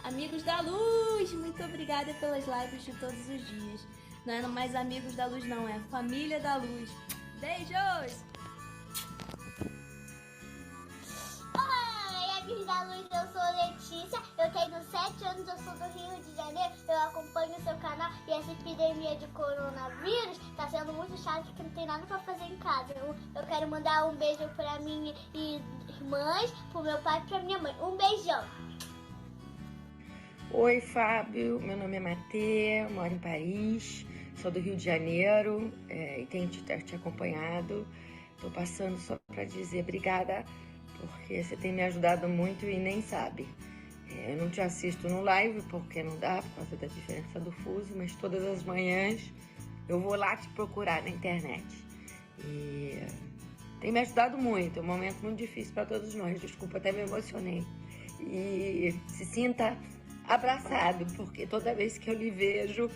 Amigos da Luz, muito obrigada pelas lives de todos os dias. Não é mais Amigos da Luz, não, é Família da Luz. Beijos! Oi, amigos da Luz, eu sou Letícia, eu tenho 7 anos, eu sou do Rio de Janeiro, eu acompanho o seu canal e essa epidemia de coronavírus tá sendo muito chato porque não tem nada pra fazer em casa. Eu quero mandar um beijo pra minha irmãs, pro meu pai e pra minha mãe. Um beijão! Oi, Fábio, meu nome é Matê, moro em Paris, sou do Rio de Janeiro e tenho te acompanhado. Estou passando só para dizer obrigada, porque você tem me ajudado muito e nem sabe. Eu não te assisto no live, porque não dá, por causa da diferença do fuso, mas todas as manhãs eu vou lá te procurar na internet. E tem me ajudado muito, é um momento muito difícil para todos nós, desculpa, até me emocionei. E se sinta abraçado, porque toda vez que eu lhe vejo,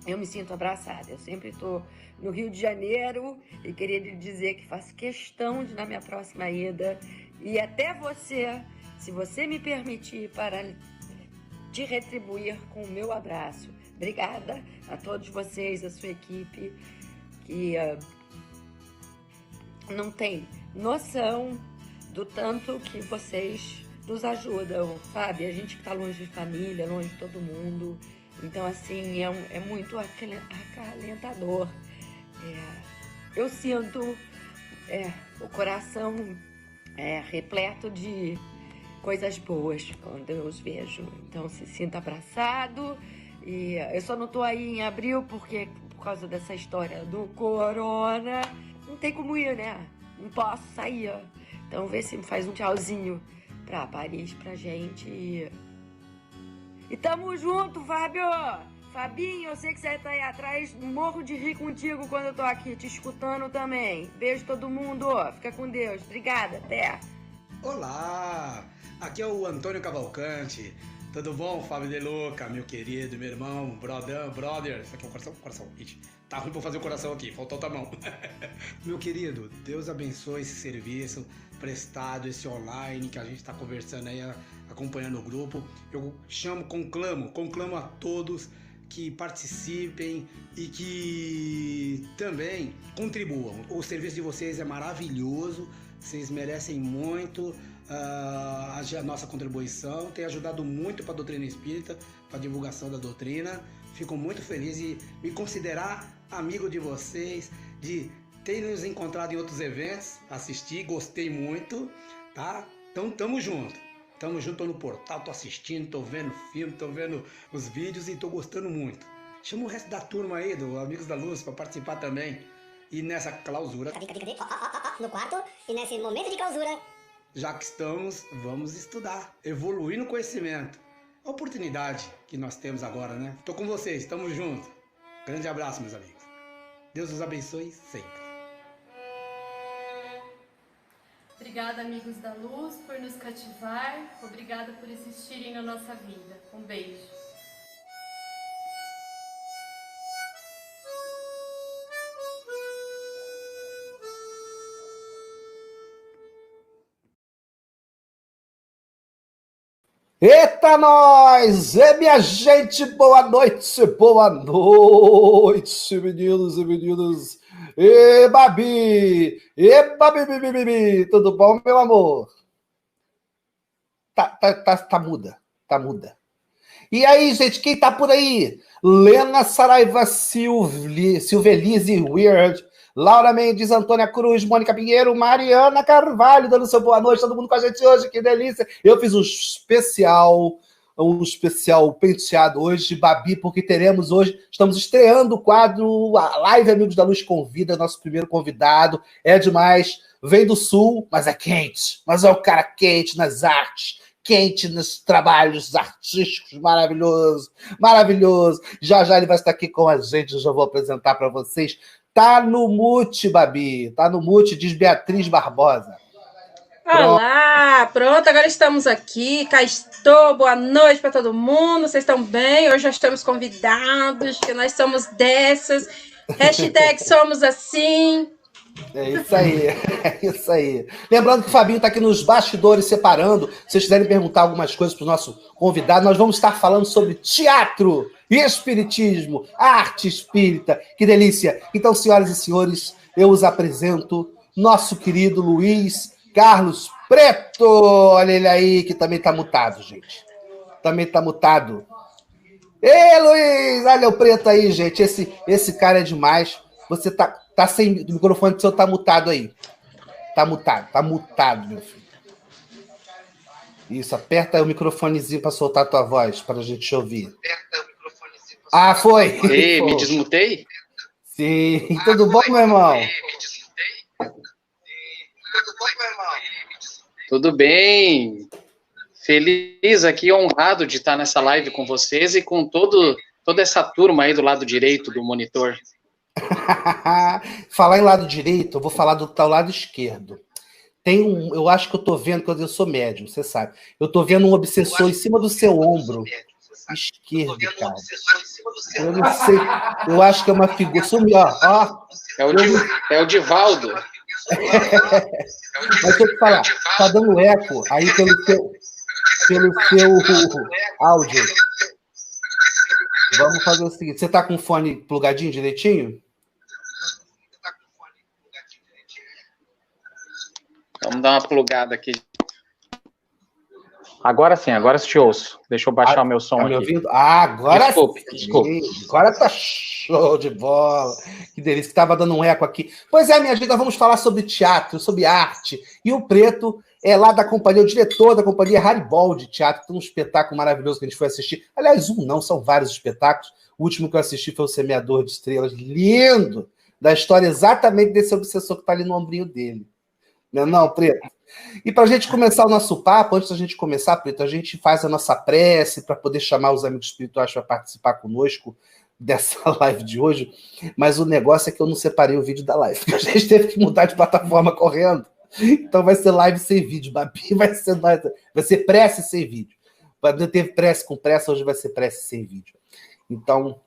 eu me sinto abraçada. Eu sempre estou no Rio de Janeiro e queria lhe dizer que faço questão de, na minha próxima ida, e até você, se você me permitir, para te retribuir com o meu abraço. Obrigada a todos vocês, a sua equipe, que não tem noção do tanto que vocês nos ajudam, sabe? A gente que tá longe de família, longe de todo mundo. Então, assim, é muito acalentador. Eu sinto o coração repleto de coisas boas quando eu os vejo. Então, se sinta abraçado. E eu só não tô aí em abril porque, por causa dessa história do corona, não tem como ir, né? Não posso sair. Então, vê se faz um tchauzinho pra Paris pra gente. E tamo junto, Fábio! Fabinho, eu sei que você tá aí atrás, morro de rir contigo quando eu tô aqui, te escutando também. Beijo todo mundo, fica com Deus. Obrigada, até! Olá, aqui é o Antônio Cavalcante. Tudo bom, Fábio De Luca, meu querido, meu irmão, brother. Isso aqui é um coração. Ixi, tá ruim pra fazer o coração aqui, faltou outra mão. Meu querido, Deus abençoe esse serviço prestado, esse online que a gente tá conversando aí, acompanhando o grupo. Eu conclamo a todos que participem e que também contribuam. O serviço de vocês é maravilhoso, vocês merecem muito a nossa contribuição, tem ajudado muito para a doutrina espírita, para a divulgação da doutrina. Fico muito feliz de me considerar amigo de vocês, de ter nos encontrado em outros eventos, assistir, gostei muito, tá? Então tamo junto, tô no portal, tô assistindo, tô vendo filme, tô vendo os vídeos e tô gostando muito. Chama o resto da turma aí, do Amigos da Luz, para participar também. E nessa clausura, Cadê? No quarto, e nesse momento de clausura, já que estamos, vamos estudar, evoluir no conhecimento. A oportunidade que nós temos agora, né? Tô com vocês, tamo junto. Grande abraço, meus amigos. Deus os abençoe sempre. Obrigada, amigos da luz, por nos cativar. Obrigada por existirem na nossa vida. Um beijo. Eita, nós! Minha gente, boa noite, meninos e meninas. Babi! Babi! Tudo bom, meu amor? Tá muda. E aí, gente, quem tá por aí? Lena Saraiva Silvelise Weird, Laura Mendes, Antônia Cruz, Mônica Pinheiro, Mariana Carvalho, dando seu boa noite, todo mundo com a gente hoje, que delícia. Eu fiz um especial penteado hoje de Babi, porque estamos estreando o quadro a Live Amigos da Luz Convida, nosso primeiro convidado, é demais, vem do Sul, mas é quente, mas é o cara quente nas artes, quente nos trabalhos artísticos, maravilhoso. Já ele vai estar aqui com a gente, eu já vou apresentar para vocês. Tá no mute, Babi. Tá no mute, diz Beatriz Barbosa. Olá, pronto, agora estamos aqui. Cá estou, boa noite para todo mundo. Vocês estão bem? Hoje nós estamos convidados, que nós somos dessas. Hashtag somos assim. É isso aí, é isso aí. Lembrando que o Fabinho está aqui nos bastidores separando. Se vocês quiserem perguntar algumas coisas para o nosso convidado, nós vamos estar falando sobre teatro e espiritismo, arte espírita. Que delícia! Então, senhoras e senhores, eu os apresento nosso querido Luiz Carlos Preto. Olha ele aí, que também está mutado, gente. Também está mutado. Ei, Luiz! Olha o Preto aí, gente. Esse cara é demais. Você tá sem... O microfone do seu tá mutado aí. Tá mutado, meu filho. Isso, aperta o microfonezinho para soltar a tua voz, para a gente te ouvir. Ah, foi! Ei, me desmutei? Sim. Tudo bom, meu irmão? Tudo bem. Feliz aqui, honrado de estar nessa live com vocês e com toda essa turma aí do lado direito do monitor. Falar em lado direito, eu vou falar do tal lado esquerdo. Eu acho que eu tô vendo, que eu sou médium, você sabe. Eu tô vendo um obsessor em cima do seu ombro esquerdo, cara. Eu não sei. Eu acho que é uma figura. Sumiu, ó. É o Divaldo. Mas deixa eu te falar, tá dando eco aí pelo seu áudio. Vamos fazer o seguinte: você tá com o fone plugadinho direitinho? Vamos dar uma plugada aqui. Agora sim, agora te ouço. Deixa eu baixar o meu som tá aqui. Me ouvindo? Agora desculpe. Agora tá show de bola. Que delícia, que tava dando um eco aqui. Pois é, minha gente, nós vamos falar sobre teatro, sobre arte. E o Preto é lá da companhia, o diretor da companhia Haribaldi Teatro. Tem um espetáculo maravilhoso que a gente foi assistir. Aliás, são vários espetáculos. O último que eu assisti foi o Semeador de Estrelas. Lindo! Da história exatamente desse obsessor que tá ali no ombrinho dele. Não, Preto? E para a gente começar o nosso papo, antes da gente começar, Preto, a gente faz a nossa prece para poder chamar os amigos espirituais para participar conosco dessa live de hoje. Mas o negócio é que eu não separei o vídeo da live, porque a gente teve que mudar de plataforma correndo. Então vai ser live sem vídeo, Babi. Vai ser prece sem vídeo. Não teve prece com pressa, hoje vai ser prece sem vídeo. Então,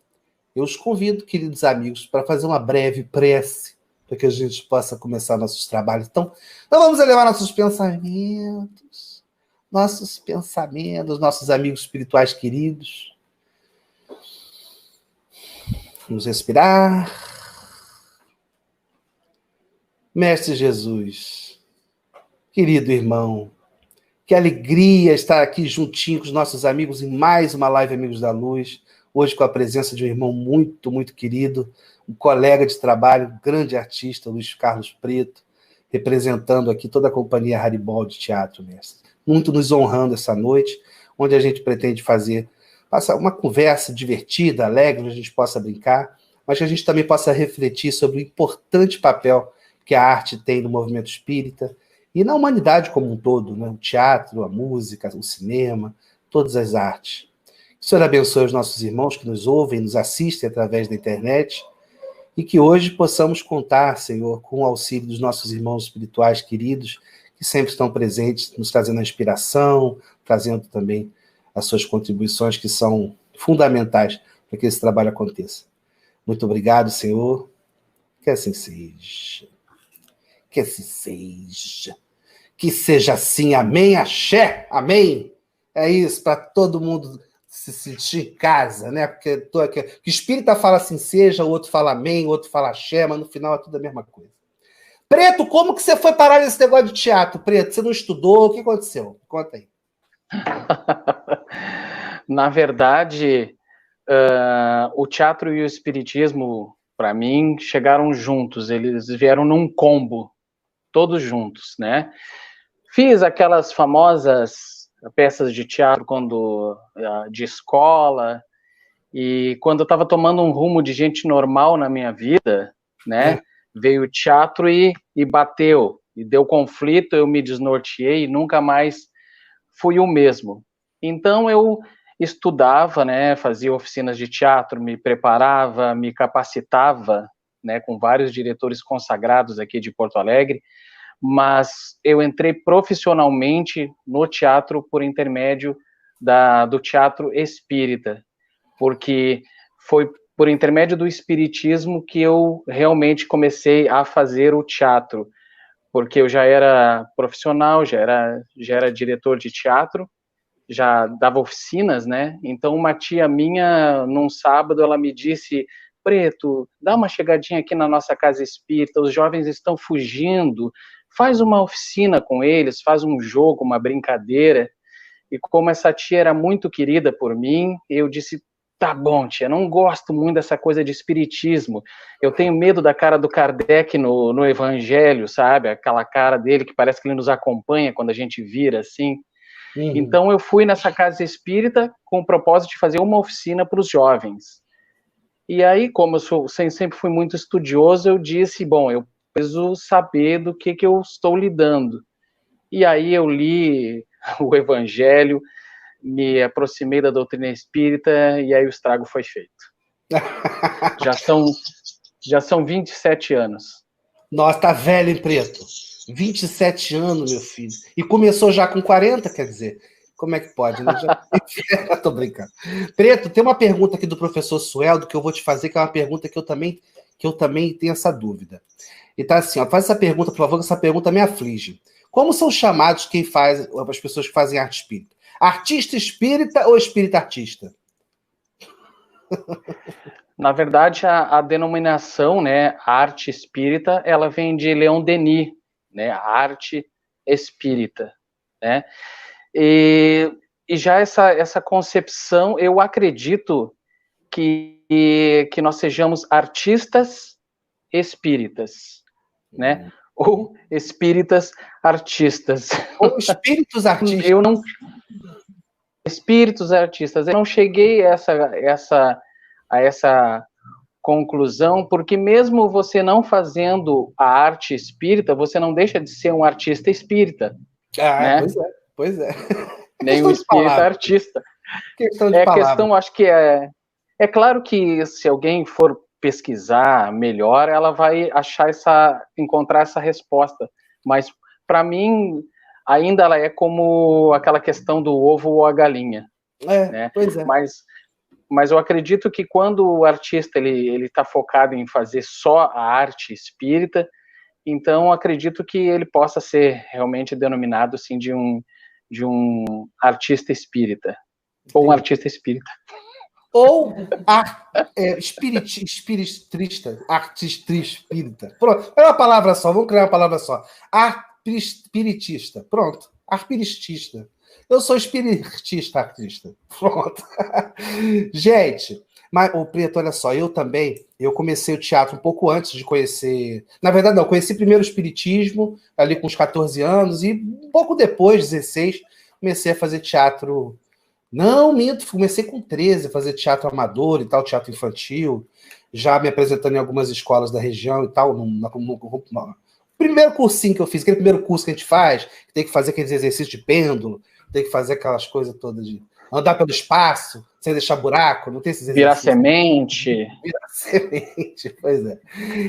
eu os convido, queridos amigos, para fazer uma breve prece para que a gente possa começar nossos trabalhos. Então vamos elevar nossos pensamentos, nossos amigos espirituais queridos. Vamos respirar. Mestre Jesus, querido irmão, que alegria estar aqui juntinho com os nossos amigos em mais uma live Amigos da Luz, hoje com a presença de um irmão muito, muito querido, um colega de trabalho, um grande artista, Luiz Carlos Preto, representando aqui toda a companhia Haribaldi Teatro, mestre. Muito nos honrando essa noite, onde a gente pretende passar uma conversa divertida, alegre, onde a gente possa brincar, mas que a gente também possa refletir sobre o importante papel que a arte tem no movimento espírita e na humanidade como um todo, né? O teatro, a música, o cinema, todas as artes. Que o Senhor abençoe os nossos irmãos que nos ouvem, nos assistem através da internet, e que hoje possamos contar, Senhor, com o auxílio dos nossos irmãos espirituais queridos, que sempre estão presentes, nos trazendo a inspiração, trazendo também as suas contribuições, que são fundamentais para que esse trabalho aconteça. Muito obrigado, Senhor. Que assim seja. Que assim seja. Que seja assim. Amém, axé. Amém. É isso, para todo mundo se sentir em casa, né? Porque que espírita fala assim seja, o outro fala amém, o outro fala axé, mas no final é tudo a mesma coisa. Preto, como que você foi parar nesse negócio de teatro, Preto? Você não estudou? O que aconteceu? Conta aí. Na verdade, o teatro e o espiritismo, para mim, chegaram juntos. Eles vieram num combo, todos juntos, né? Fiz aquelas famosas peças de teatro de escola, e quando eu estava tomando um rumo de gente normal na minha vida, né, veio o teatro e bateu, e deu conflito, eu me desnorteei e nunca mais fui o mesmo. Então eu estudava, né, fazia oficinas de teatro, me preparava, me capacitava, né, com vários diretores consagrados aqui de Porto Alegre, mas eu entrei profissionalmente no teatro por intermédio do teatro espírita, porque foi por intermédio do espiritismo que eu realmente comecei a fazer o teatro, porque eu já era profissional, já era diretor de teatro, já dava oficinas, né? Então uma tia minha, num sábado, ela me disse: Preto, dá uma chegadinha aqui na nossa casa espírita, os jovens estão fugindo, faz uma oficina com eles, faz um jogo, uma brincadeira. E como essa tia era muito querida por mim, eu disse: tá bom, tia, não gosto muito dessa coisa de espiritismo. Eu tenho medo da cara do Kardec no Evangelho, sabe? Aquela cara dele que parece que ele nos acompanha quando a gente vira assim. Então eu fui nessa casa espírita com o propósito de fazer uma oficina para os jovens. E aí, como eu sempre fui muito estudioso, eu disse: bom, eu preciso saber do que eu estou lidando. E aí eu li o Evangelho, me aproximei da doutrina espírita e aí o estrago foi feito. Já são 27 anos. Nossa, tá velho, hein, Preto? 27 anos, meu filho. E começou já com 40, quer dizer. Como é que pode, né? Já... Tô brincando. Preto, tem uma pergunta aqui do professor Sueldo que eu vou te fazer, que é uma pergunta que eu também tenho essa dúvida. E tá assim, ó, faz essa pergunta, por favor, que essa pergunta me aflige. Como são chamados as pessoas que fazem arte espírita? Artista espírita ou espírita artista? Na verdade, a denominação, né, arte espírita, ela vem de Leon Denis, né, a arte espírita, né? E já essa concepção, eu acredito que nós sejamos artistas espíritas, né? Ou espíritas artistas. Ou espíritos artistas. Espíritos artistas. Eu não cheguei a essa conclusão, porque mesmo você não fazendo a arte espírita, você não deixa de ser um artista espírita. Né? Pois é. Nem um espírita artista. Questão, acho que é claro que se alguém for pesquisar melhor, ela vai encontrar essa resposta. Mas, para mim, ainda ela é como aquela questão do ovo ou a galinha. Né? Pois é. Mas eu acredito que quando o artista ele está focado em fazer só a arte espírita, então acredito que ele possa ser realmente denominado assim, de um artista espírita. Ou um artista espírita. Ou espiritista, artista espírita. Pronto, é uma palavra só, vamos criar uma palavra só. Espiritista, pronto, espiritista. Eu sou espiritista, artista. Pronto. Gente, mas, Preto, olha só, eu comecei o teatro um pouco antes de conhecer... Na verdade, não, conheci primeiro o espiritismo, ali com uns 14 anos, e um pouco depois, 16, comecei a fazer teatro... Não, minto, comecei com 13 a fazer teatro amador e tal, teatro infantil, já me apresentando em algumas escolas da região e tal, no primeiro cursinho que eu fiz, aquele primeiro curso que a gente faz, que tem que fazer aqueles exercícios de pêndulo, tem que fazer aquelas coisas todas de andar pelo espaço, sem deixar buraco, não tem esses exercícios. Virar semente. Virar semente, pois é.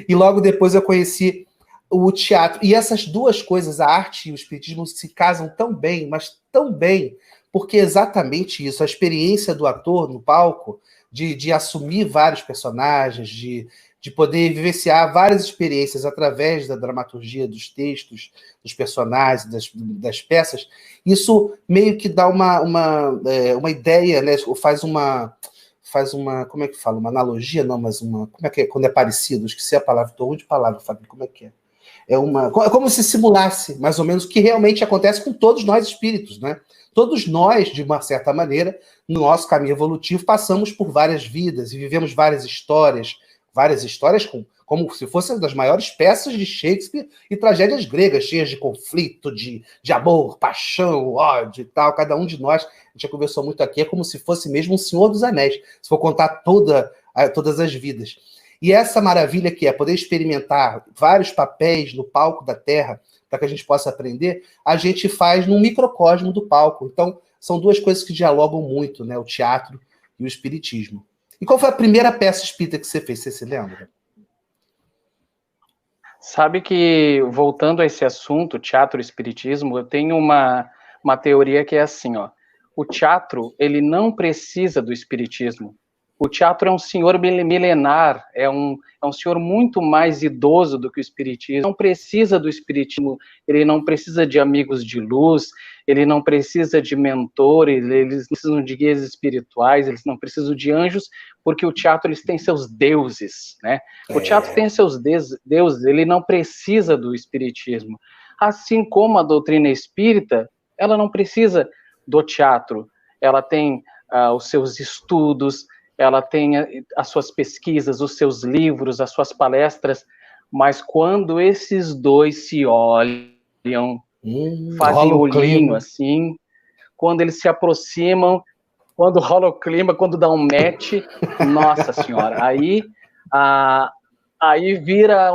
E logo depois eu conheci o teatro. E essas duas coisas, a arte e o espiritismo, se casam tão bem, mas tão bem, porque é exatamente isso, a experiência do ator no palco, de assumir vários personagens, de poder vivenciar várias experiências através da dramaturgia dos textos, dos personagens, das peças, isso meio que dá uma ideia, né? Faz uma, como é que fala? Uma analogia, não, mas como é que é? Quando é parecido, esqueci a palavra, estou ruim de palavra, Fábio, como é que é? É como se simulasse, mais ou menos, o que realmente acontece com todos nós espíritos, né? Todos nós, de uma certa maneira, no nosso caminho evolutivo, passamos por várias vidas e vivemos várias histórias como se fossem das maiores peças de Shakespeare e tragédias gregas, cheias de conflito, de amor, paixão, ódio e tal. Cada um de nós, a gente já conversou muito aqui, é como se fosse mesmo um Senhor dos Anéis, se for contar todas as vidas. E essa maravilha que é poder experimentar vários papéis no palco da Terra, para que a gente possa aprender, a gente faz num microcosmo do palco. Então, são duas coisas que dialogam muito, né? O teatro e o espiritismo. E qual foi a primeira peça espírita que você fez? Você se lembra? Sabe que, voltando a esse assunto, teatro e espiritismo, eu tenho uma teoria que é assim, ó. O teatro, ele não precisa do espiritismo. O teatro é um senhor milenar, é um senhor muito mais idoso do que o espiritismo. Não precisa do espiritismo, ele não precisa de amigos de luz, ele não precisa de mentores, eles não precisam de guias espirituais, eles não precisam de anjos, porque o teatro eles têm seus deuses, né? O teatro tem seus deuses, ele não precisa do espiritismo. Assim como a doutrina espírita, ela não precisa do teatro, ela tem os seus estudos, ela tem as suas pesquisas, os seus livros, as suas palestras, mas quando esses dois se olham, fazem olhinho assim, quando eles se aproximam, quando rola o clima, quando dá um match, nossa senhora, aí vira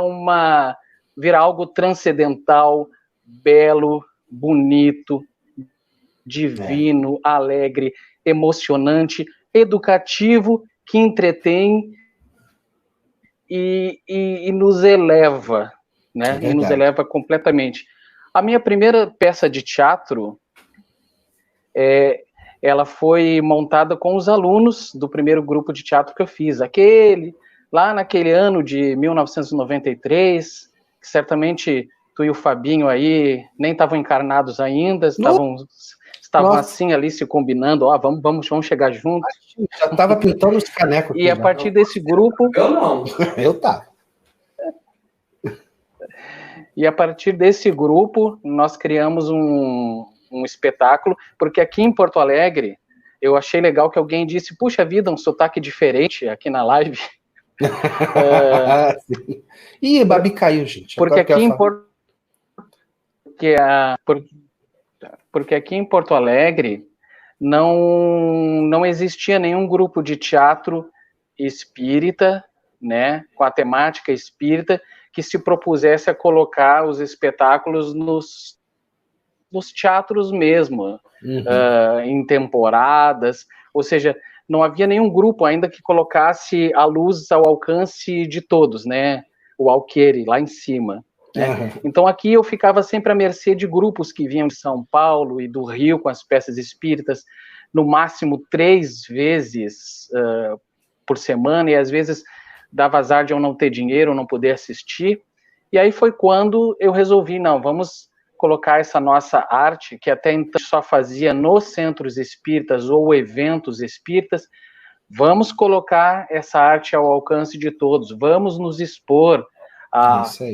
algo transcendental, belo, bonito, divino, alegre, emocionante, educativo, que entretém e nos eleva, né? E nos eleva completamente. A minha primeira peça de teatro, ela foi montada com os alunos do primeiro grupo de teatro que eu fiz. Lá naquele ano de 1993, que certamente tu e o Fabinho aí nem estavam encarnados ainda, estavam assim ali se combinando, vamos chegar juntos. Já estava pintando os canecos. E a partir desse grupo... Eu não, eu tava. E a partir desse grupo, nós criamos um espetáculo, porque aqui em Porto Alegre, eu achei legal que alguém disse, puxa vida, um sotaque diferente aqui na live. Ih, Babi caiu, gente. Porque aqui em Porto Alegre não existia nenhum grupo de teatro espírita, né, com a temática espírita, que se propusesse a colocar os espetáculos nos teatros mesmo, em temporadas, ou seja, não havia nenhum grupo ainda que colocasse a luz ao alcance de todos, né, o alqueire lá em cima. Né? Então aqui eu ficava sempre à mercê de grupos que vinham de São Paulo e do Rio com as peças espíritas, no máximo 3 vezes por semana, e às vezes dava azar de eu não ter dinheiro, não poder assistir, e aí foi quando eu resolvi, vamos colocar essa nossa arte, que até então só fazia nos centros espíritas ou eventos espíritas, vamos colocar essa arte ao alcance de todos, vamos nos expor,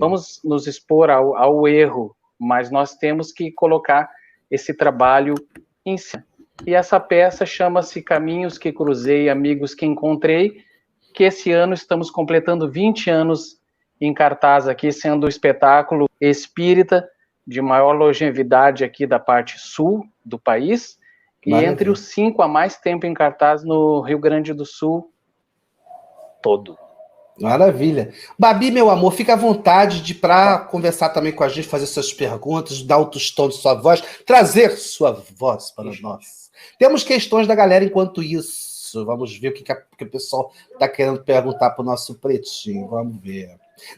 vamos nos expor ao erro, mas nós temos que colocar esse trabalho em cima. E essa peça chama-se Caminhos que Cruzei, Amigos que Encontrei, que esse ano estamos completando 20 anos em cartaz aqui, sendo o espetáculo espírita de maior longevidade aqui da parte sul do país, e entre os 5 a mais tempo em cartaz no Rio Grande do Sul todo. Maravilha. Babi, meu amor, fica à vontade para conversar também com a gente, fazer suas perguntas, dar o tostão de sua voz, trazer sua voz para nós. Temos questões da galera enquanto isso. Vamos ver o que o pessoal está querendo perguntar para o nosso pretinho. Vamos ver.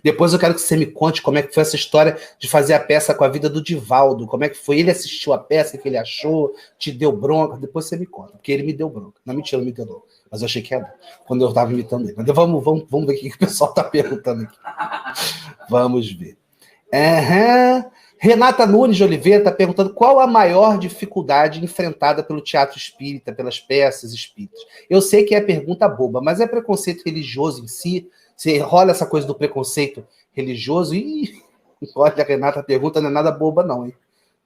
Depois eu quero que você me conte como é que foi essa história de fazer a peça com a vida do Divaldo. Como é que foi? Ele assistiu a peça, o que ele achou, te deu bronca. Depois você me conta, porque ele me deu bronca. Não, mentira, não me deu não. Mas eu achei que era quando eu estava imitando ele. Mas vamos ver o que o pessoal está perguntando aqui. Vamos ver. Renata Nunes de Oliveira está perguntando qual a maior dificuldade enfrentada pelo teatro espírita, pelas peças espíritas. Eu sei que é pergunta boba, mas é preconceito religioso em si? Você rola essa coisa do preconceito religioso e olha, a Renata pergunta, não é nada boba não, hein?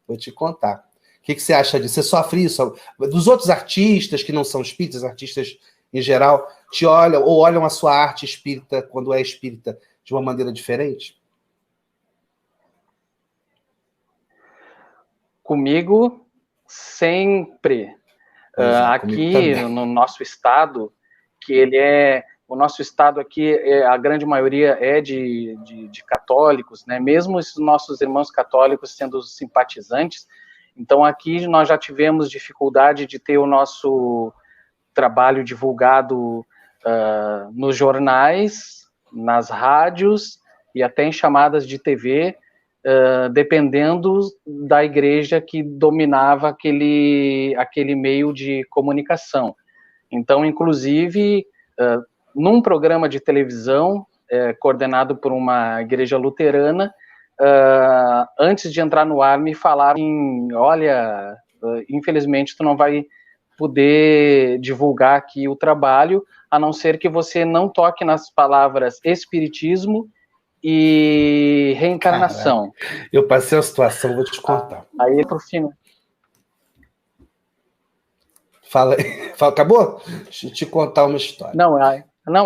Vou te contar. O que você acha disso? Você sofre isso? Dos outros artistas que não são espíritas, artistas em geral, te olham ou olham a sua arte espírita, quando é espírita, de uma maneira diferente? Comigo, sempre. Aqui no nosso estado, que ele é... O nosso estado aqui, a grande maioria é de católicos, né? Mesmo esses nossos irmãos católicos sendo simpatizantes. Então, aqui nós já tivemos dificuldade de ter o nosso trabalho divulgado nos jornais, nas rádios e até em chamadas de TV, dependendo da igreja que dominava aquele meio de comunicação. Então, inclusive... num programa de televisão, coordenado por uma igreja luterana, antes de entrar no ar, me falaram, olha, infelizmente tu não vai poder divulgar aqui o trabalho, a não ser que você não toque nas palavras espiritismo e reencarnação. Caraca, eu passei a situação, vou te contar. Aí, por fim... Fala, acabou? Deixa eu te contar uma história.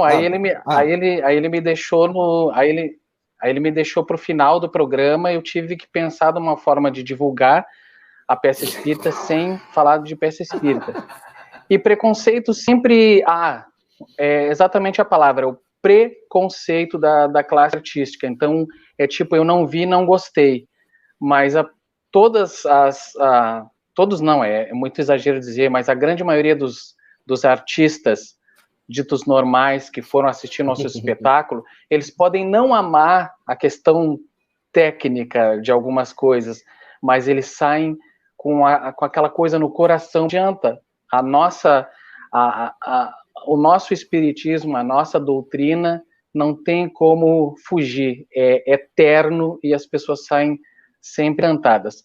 Aí ele me deixou aí ele me deixou para o final do programa. Eu tive que pensar de uma forma de divulgar a peça espírita sem falar de peça espírita. E preconceito sempre é exatamente a palavra, o preconceito da classe artística. Então é tipo, eu não vi, não gostei, mas todos não, é muito exagero dizer, mas a grande maioria dos artistas ditos normais que foram assistir nosso espetáculo, eles podem não amar a questão técnica de algumas coisas, mas eles saem com aquela coisa no coração. Não adianta. O nosso espiritismo, a nossa doutrina, não tem como fugir, é eterno e as pessoas saem sempre encantadas.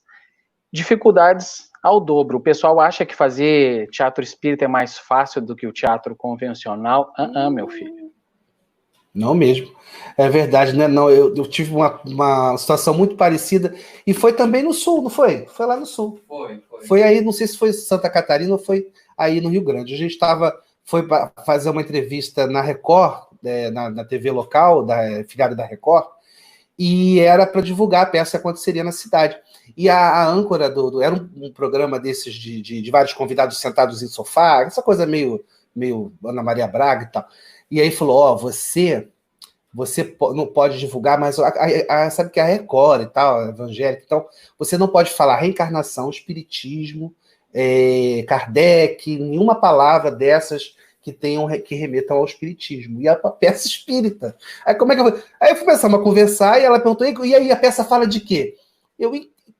Dificuldades ao dobro. O pessoal acha que fazer teatro espírita é mais fácil do que o teatro convencional. Meu filho. Não mesmo. É verdade, né? Não, eu tive uma situação muito parecida e foi também no Sul, não foi? Foi lá no Sul. Foi aí, não sei se foi Santa Catarina ou foi aí no Rio Grande. A gente foi fazer uma entrevista na Record, na TV local, da Figada da Record, e era para divulgar a peça que aconteceria na cidade. E a âncora era um programa desses de vários convidados sentados em sofá, essa coisa meio Ana Maria Braga e tal. E aí falou, você não pode divulgar, mas sabe que a Record e tal, a evangélica, então você não pode falar reencarnação, espiritismo, Kardec, nenhuma palavra dessas que remetam ao espiritismo. E a peça espírita. Aí como é que Aí eu fui começar a conversar e ela perguntou, e aí a peça fala de quê?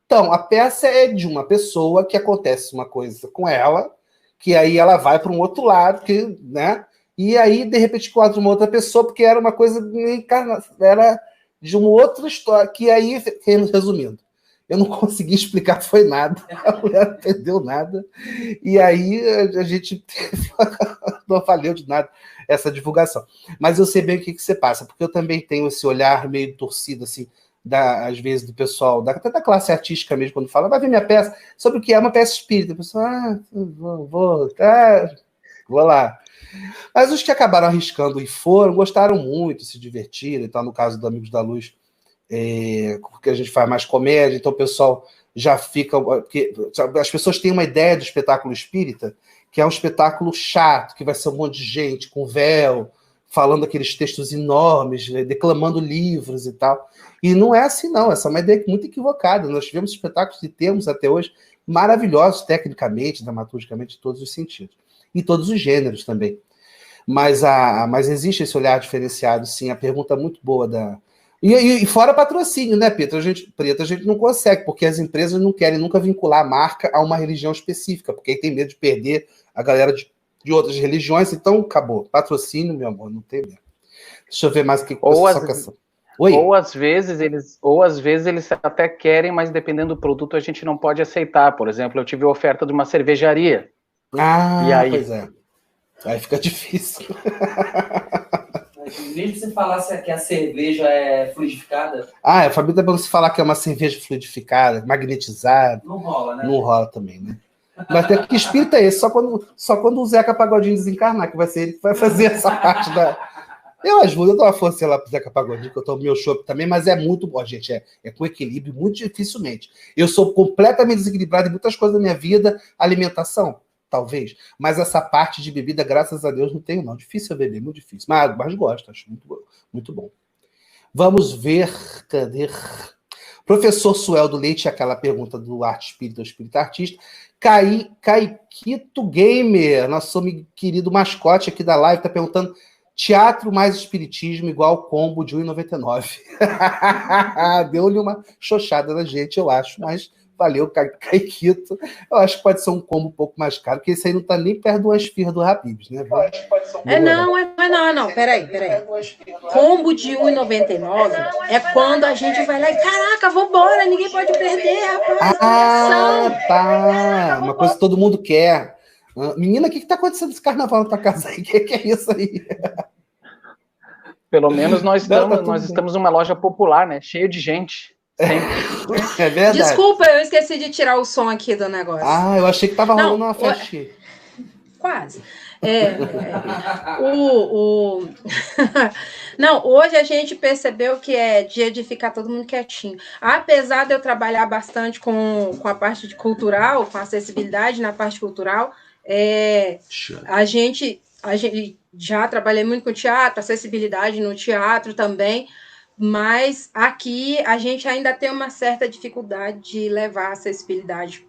Então, a peça é de uma pessoa que acontece uma coisa com ela, que aí ela vai para um outro lado, né? E aí, de repente, encontra uma outra pessoa, porque era uma coisa era de uma outra história, que aí, resumindo, eu não consegui explicar, foi nada, a mulher não entendeu nada, e aí a gente não valeu de nada essa divulgação. Mas eu sei bem o que você passa, porque eu também tenho esse olhar meio torcido, assim, às vezes do pessoal, até da classe artística mesmo, quando fala, vai ver minha peça, sobre o que é uma peça espírita. A pessoa, vou lá. Mas os que acabaram arriscando e gostaram muito, se divertiram, então no caso do Amigos da Luz, porque a gente faz mais comédia, então o pessoal já fica... Porque as pessoas têm uma ideia do espetáculo espírita, que é um espetáculo chato, que vai ser um monte de gente com véu, falando aqueles textos enormes, declamando livros e tal. E não é assim, não. Essa é uma ideia muito equivocada. Nós tivemos espetáculos e temos até hoje maravilhosos, tecnicamente, dramaturgicamente, em todos os sentidos. E todos os gêneros também. Mas existe esse olhar diferenciado, sim. A pergunta muito boa E fora patrocínio, né, Preta? A gente não consegue, porque as empresas não querem nunca vincular a marca a uma religião específica, porque tem medo de perder a galera de outras religiões, então acabou. Patrocínio, meu amor, não tem mesmo. Deixa eu ver mais o que você... Ou às vezes eles até querem, mas dependendo do produto a gente não pode aceitar. Por exemplo, eu tive a oferta de uma cervejaria. E aí... Pois é. Aí fica difícil. Mesmo você falar que a cerveja é fluidificada... A Fabi tá bom se falar que é uma cerveja fluidificada, magnetizada. Não rola, né? Não rola também, né? Mas até que espírito é esse? Só quando o Zeca Pagodinho desencarnar, que vai ser ele que vai fazer essa parte da... Eu ajudo, eu dou uma força lá pro Zeca Pagodinho, que eu tomo meu chopp também, mas é muito bom, gente, é com equilíbrio, muito dificilmente. Eu sou completamente desequilibrado em muitas coisas da minha vida, alimentação, talvez, mas essa parte de bebida, graças a Deus, não tenho não, difícil eu beber, muito difícil, mas gosto, acho muito bom. Vamos ver, cadê? Professor Sueldo Leite, aquela pergunta do Arte Espírita, Espírita Artista. Kaikito Gamer, nosso querido mascote aqui da live, está perguntando: teatro mais espiritismo igual combo de R$1,99. Deu-lhe uma xoxada na gente, eu acho, mas valeu, Caiquito. Eu acho que pode ser um combo um pouco mais caro, porque esse aí não tá nem perto do esfirra do Habib's, né? Não, peraí. Combo de R$1,99 é quando a gente vai lá e, caraca, vambora, ninguém pode perder, rapaz. Tá. Uma coisa que todo mundo quer. Menina, o que tá acontecendo nesse carnaval na tua casa aí? O que é isso aí? Pelo menos nós estamos numa loja popular, né? Cheio de gente. É verdade. Desculpa, eu esqueci de tirar o som aqui do negócio. Eu achei que tava rolando uma festinha. Quase. Não, hoje a gente percebeu que é dia de ficar todo mundo quietinho. Apesar de eu trabalhar bastante com a parte cultural, com acessibilidade na parte cultural, a gente já trabalhei muito com teatro, acessibilidade no teatro também, mas aqui a gente ainda tem uma certa dificuldade de levar a acessibilidade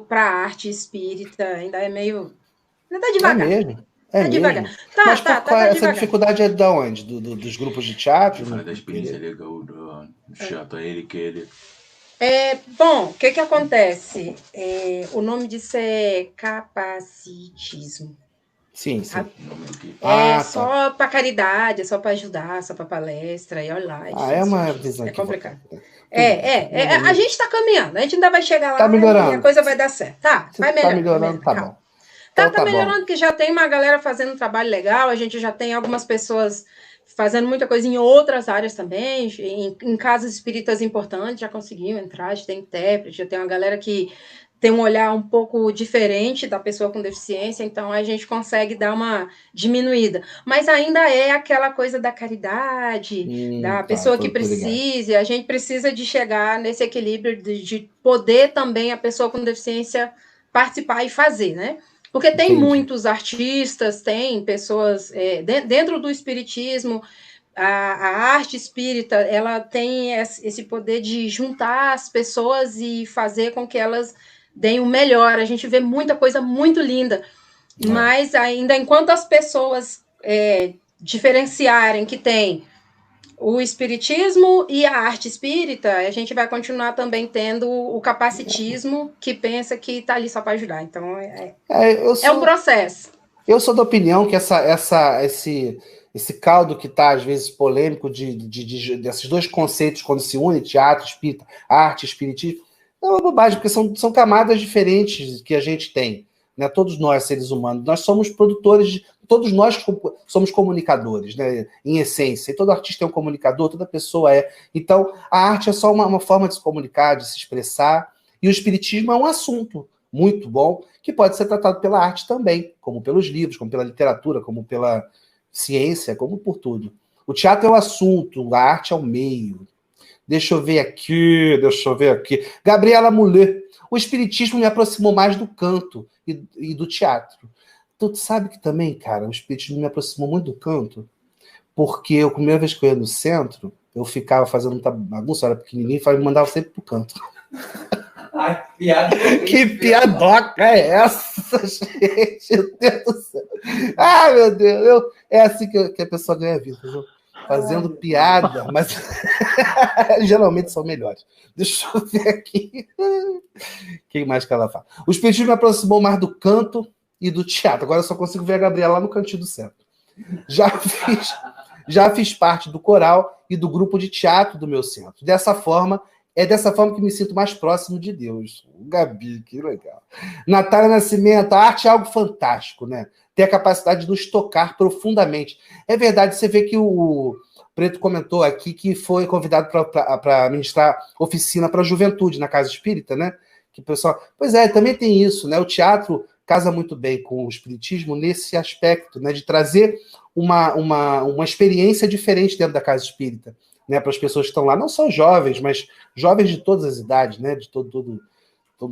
para a arte espírita, ainda é meio... Ainda tá devagar. É mesmo? Devagar. Mas tá essa devagar. dificuldade é de onde? Dos grupos de teatro? Da experiência legal do teatro, ele quer... Bom, o que acontece? O nome disso é capacitismo. Sim. Só para caridade, é só para ajudar, só para palestra, e olha lá. É uma visão complicado. A gente está caminhando, a gente ainda vai chegar lá tá melhorando. E a coisa vai dar certo. Vai melhorando. Tá melhorando, tá bom. Tá melhorando, porque já tem uma galera fazendo um trabalho legal, a gente já tem algumas pessoas fazendo muita coisa em outras áreas também, em casas espíritas importantes, já conseguiu entrar, já tem intérprete, já tem uma galera que tem um olhar um pouco diferente da pessoa com deficiência, então a gente consegue dar uma diminuída. Mas ainda é aquela coisa da caridade, da pessoa que precisa, a gente precisa de chegar nesse equilíbrio de poder também a pessoa com deficiência participar e fazer, né? Porque tem muitos artistas, tem pessoas... dentro do espiritismo, a arte espírita, ela tem esse poder de juntar as pessoas e fazer com que elas deem o melhor. A gente vê muita coisa muito linda, mas ainda enquanto as pessoas diferenciarem que tem o espiritismo e a arte espírita, a gente vai continuar também tendo o capacitismo que pensa que está ali só para ajudar. Então, é um processo. Eu sou da opinião que esse caldo que está, às vezes, polêmico desses dois conceitos, quando se une, teatro, espírita, arte, espiritismo, é uma bobagem, porque são camadas diferentes que a gente tem, né? Todos nós, seres humanos, nós somos produtores, todos nós somos comunicadores, né? Em essência, e todo artista é um comunicador, toda pessoa é. Então, a arte é só uma forma de se comunicar, de se expressar, e o espiritismo é um assunto muito bom, que pode ser tratado pela arte também, como pelos livros, como pela literatura, como pela ciência, como por tudo. O teatro é o assunto, a arte é o meio. Deixa eu ver aqui. Gabriela Mulher. O espiritismo me aproximou mais do canto e do teatro. Tu sabe que também, cara, o espiritismo me aproximou muito do canto, porque a primeira vez que eu ia no centro, eu ficava fazendo muita bagunça, eu era pequenininho, e me mandava sempre pro canto. Ai, piada. Que piadoca é essa, gente? Meu Deus do céu. Ah, meu Deus. É assim que a pessoa ganha vida, viu? Fazendo piada, mas geralmente são melhores. Deixa eu ver aqui. O que mais que ela fala? O espiritismo me aproximou mais do canto e do teatro. Agora eu só consigo ver a Gabriela lá no cantinho do centro. Já fiz parte do coral e do grupo de teatro do meu centro. É dessa forma que me sinto mais próximo de Deus. Gabi, que legal. Natália Nascimento, a arte é algo fantástico, né? Tem a capacidade de nos tocar profundamente. É verdade, você vê que o Preto comentou aqui que foi convidado para ministrar oficina para a juventude na Casa Espírita, né? Que o pessoal... Pois é, também tem isso, né? O teatro casa muito bem com o espiritismo nesse aspecto, né? De trazer uma experiência diferente dentro da Casa Espírita, né? Para as pessoas que estão lá, não só jovens, mas jovens de todas as idades, né? De todo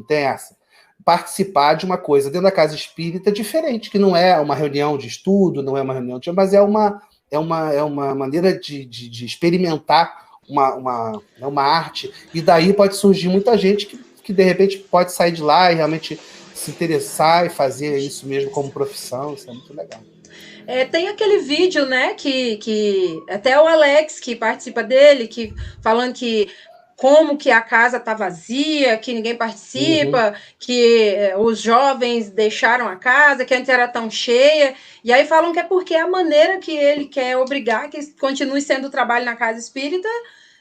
tem essa. Participar de uma coisa dentro da Casa Espírita diferente, que não é uma reunião de estudo, não é uma reunião de... Mas é uma maneira de experimentar uma arte, e daí pode surgir muita gente que de repente pode sair de lá e realmente se interessar e fazer isso mesmo como profissão. Isso é muito legal. Tem aquele vídeo, né, que até o Alex, que participa dele, falando que como que a casa está vazia, que ninguém participa, que os jovens deixaram a casa, que antes era tão cheia, e aí falam que é porque a maneira que ele quer obrigar que continue sendo o trabalho na casa espírita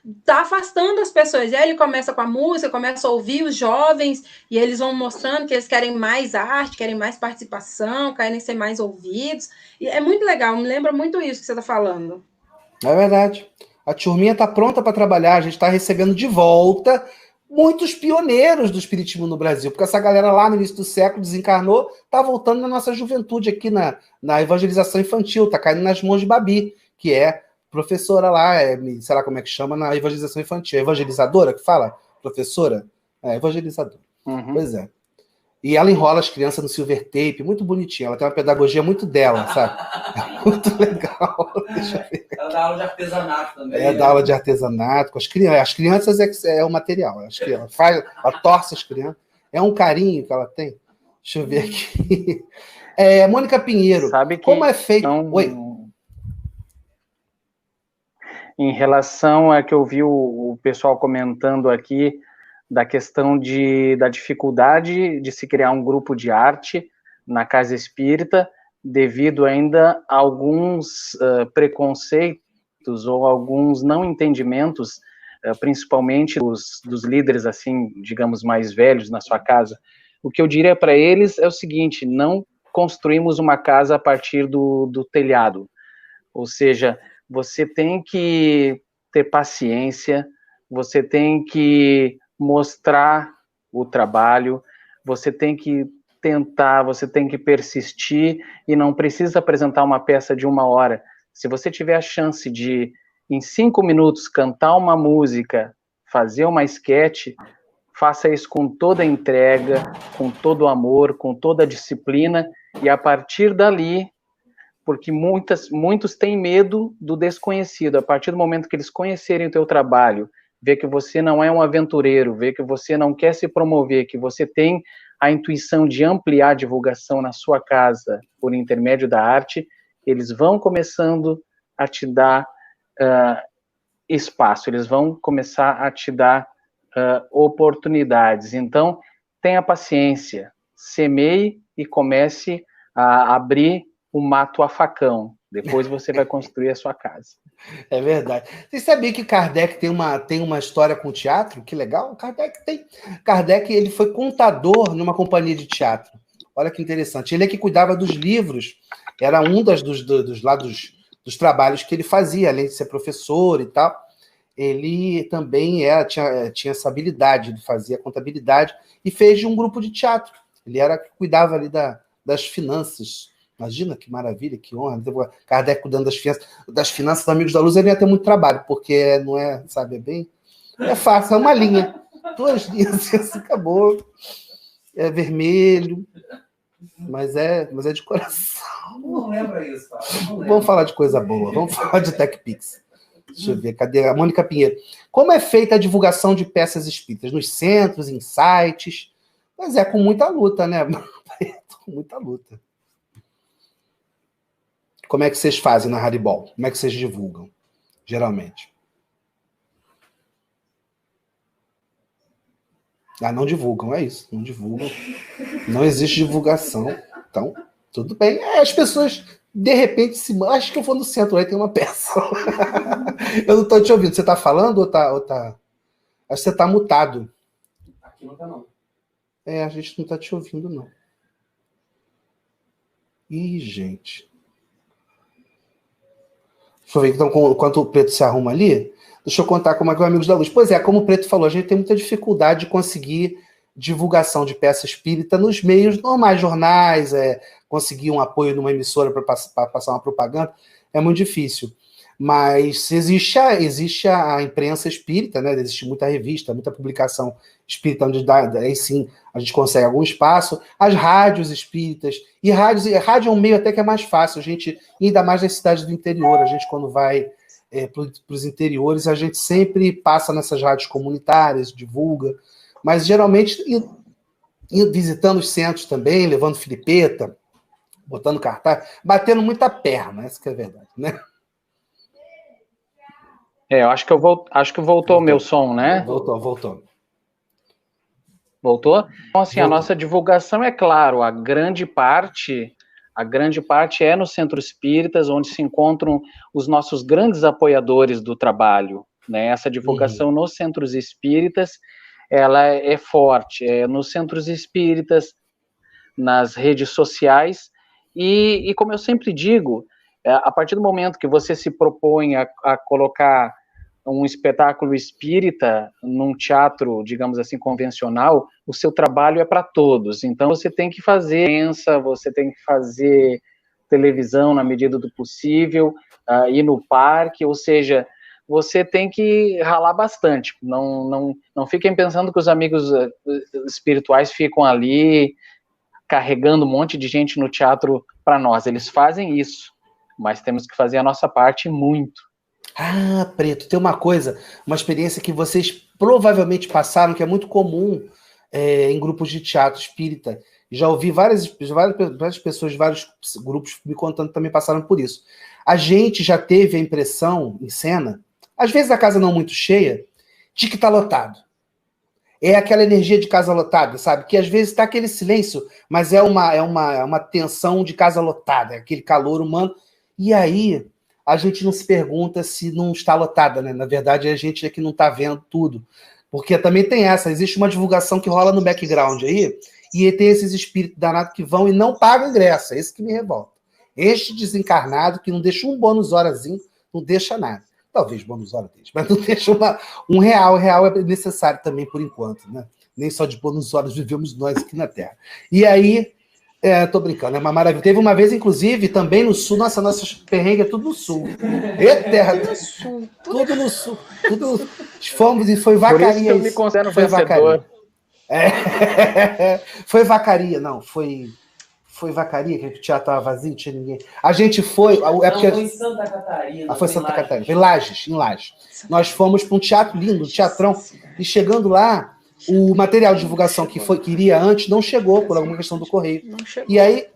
está afastando as pessoas. E aí ele começa com a música, começa a ouvir os jovens, e eles vão mostrando que eles querem mais arte, querem mais participação, querem ser mais ouvidos, e é muito legal, me lembra muito isso que você está falando. É verdade. A turminha está pronta para trabalhar, a gente está recebendo de volta muitos pioneiros do espiritismo no Brasil, porque essa galera lá no início do século desencarnou, está voltando na nossa juventude aqui na evangelização infantil, está caindo nas mãos de Babi, que é professora lá, sei lá como é que chama, na evangelização infantil. É evangelizadora que fala? Professora? É, evangelizadora. Pois é. E ela enrola as crianças no silver tape, muito bonitinha. Ela tem uma pedagogia muito dela, sabe? É muito legal. Deixa eu ver. Ela dá aula de artesanato também. Dá aula de artesanato com as crianças. As crianças é o material. Ela torce as crianças. É um carinho que ela tem. Deixa eu ver aqui. Mônica Pinheiro, sabe que como é feito... Oi. Em relação a que eu vi o pessoal comentando aqui, da questão da dificuldade de se criar um grupo de arte na casa espírita, devido ainda a alguns preconceitos ou alguns não entendimentos, principalmente dos líderes, assim, digamos, mais velhos na sua casa. O que eu diria para eles é o seguinte: não construímos uma casa a partir do telhado. Ou seja, você tem que ter paciência, você tem que mostrar o trabalho, você tem que tentar, você tem que persistir, e não precisa apresentar uma peça de 1 hora. Se você tiver a chance de, em 5 minutos, cantar uma música, fazer uma esquete, faça isso com toda a entrega, com todo o amor, com toda a disciplina, e a partir dali, porque muitos têm medo do desconhecido. A partir do momento que eles conhecerem o teu trabalho, ver que você não é um aventureiro, ver que você não quer se promover, que você tem a intuição de ampliar a divulgação na sua casa por intermédio da arte, eles vão começando a te dar espaço, eles vão começar a te dar oportunidades. Então, tenha paciência, semeie e comece a abrir o mato a facão. Depois você vai construir a sua casa. É verdade. Você sabia que Kardec tem uma história com teatro? Que legal. Kardec, ele foi contador numa companhia de teatro. Olha que interessante. Ele é que cuidava dos livros. Era um dos trabalhos que ele fazia, além de ser professor e tal. Ele também tinha essa habilidade de fazer a contabilidade e fez de um grupo de teatro. Ele cuidava ali das finanças. Imagina que maravilha, que honra. Kardec cuidando das finanças dos Amigos da Luz, ele ia ter muito trabalho, porque não é, sabe, é fácil, é uma linha. 2 linhas, assim, acabou. É vermelho, mas é de coração. Não lembra isso, cara. Vamos falar de coisa boa, vamos falar de TechPix. Deixa eu ver, cadê a Mônica Pinheiro? Como é feita a divulgação de peças espíritas? Nos centros, em sites? Mas com muita luta, né? Com muita luta. Como é que vocês fazem na Haribol? Como é que vocês divulgam, geralmente? Não divulgam, é isso. Não divulgam. Não existe divulgação. Então, tudo bem. As pessoas, de repente, acho que eu vou no centro, aí tem uma peça. Eu não estou te ouvindo. Você está falando ou tá... Acho que você está mutado. Aqui não está, não. A gente não está te ouvindo, não. Ih, gente... Deixa eu ver, então, enquanto o Preto se arruma ali, deixa eu contar como é que é o Amigos da Luz. Pois é, como o Preto falou, a gente tem muita dificuldade de conseguir divulgação de peça espírita nos meios normais, jornais, conseguir um apoio numa emissora para passar uma propaganda, é muito difícil. Mas existe a imprensa espírita, né? Existe muita revista, muita publicação espírita, onde aí sim a gente consegue algum espaço. As rádios espíritas, e rádio é um meio até que é mais fácil, a gente, ainda mais nas cidades do interior, a gente quando vai para os interiores, a gente sempre passa nessas rádios comunitárias, divulga, mas geralmente visitando os centros também, levando filipeta, botando cartaz, batendo muita perna, essa que é a verdade, né? Eu acho que voltou o meu som, né? Voltou. Voltou? Então, assim, Voltou. A nossa divulgação, é claro, a grande parte é nos centros espíritas, onde se encontram os nossos grandes apoiadores do trabalho, né? Essa divulgação nos centros espíritas, ela é forte, nos centros espíritas, nas redes sociais, e como eu sempre digo, a partir do momento que você se propõe a colocar um espetáculo espírita num teatro, digamos assim, convencional, o seu trabalho é para todos. Então, você tem que fazer prensa, você tem que fazer televisão na medida do possível, ir no parque, ou seja, você tem que ralar bastante. Não fiquem pensando que os amigos espirituais ficam ali carregando um monte de gente no teatro para nós. Eles fazem isso, mas temos que fazer a nossa parte muito. Ah, Preto, tem uma experiência que vocês provavelmente passaram, que é muito comum em grupos de teatro espírita. Já ouvi várias pessoas de vários grupos me contando que também passaram por isso. A gente já teve a impressão, em cena, às vezes a casa não muito cheia, de que está lotado. É aquela energia de casa lotada, sabe? Que às vezes está aquele silêncio, mas é uma tensão de casa lotada, é aquele calor humano. E aí a gente não se pergunta se não está lotada, né? Na verdade, a gente é que não está vendo tudo. Porque também tem existe uma divulgação que rola no background aí, e tem esses espíritos danados que vão e não pagam ingresso. É isso que me revolta. Este desencarnado que não deixa um bônus horazinho, não deixa nada. Talvez bônus hora deixe, mas não deixa um real. O real é necessário também por enquanto, né? Nem só de bônus horas vivemos nós aqui na Terra. E aí, tô brincando, é uma maravilha. Teve uma vez, inclusive, também no sul, nossa perrengue é tudo no sul. Terra, tudo no sul. Tudo, fomos e foi vacaria. Por isso que eu me considero vencedor. Foi vacaria, não, foi vacaria, que o teatro estava vazio, não tinha ninguém. A gente foi... Foi em Santa Catarina. Foi em Santa Catarina, foi em Lages. Nós fomos para um teatro lindo, um teatrão, e chegando lá, o material de divulgação que iria antes não chegou, por alguma questão do correio. E aí,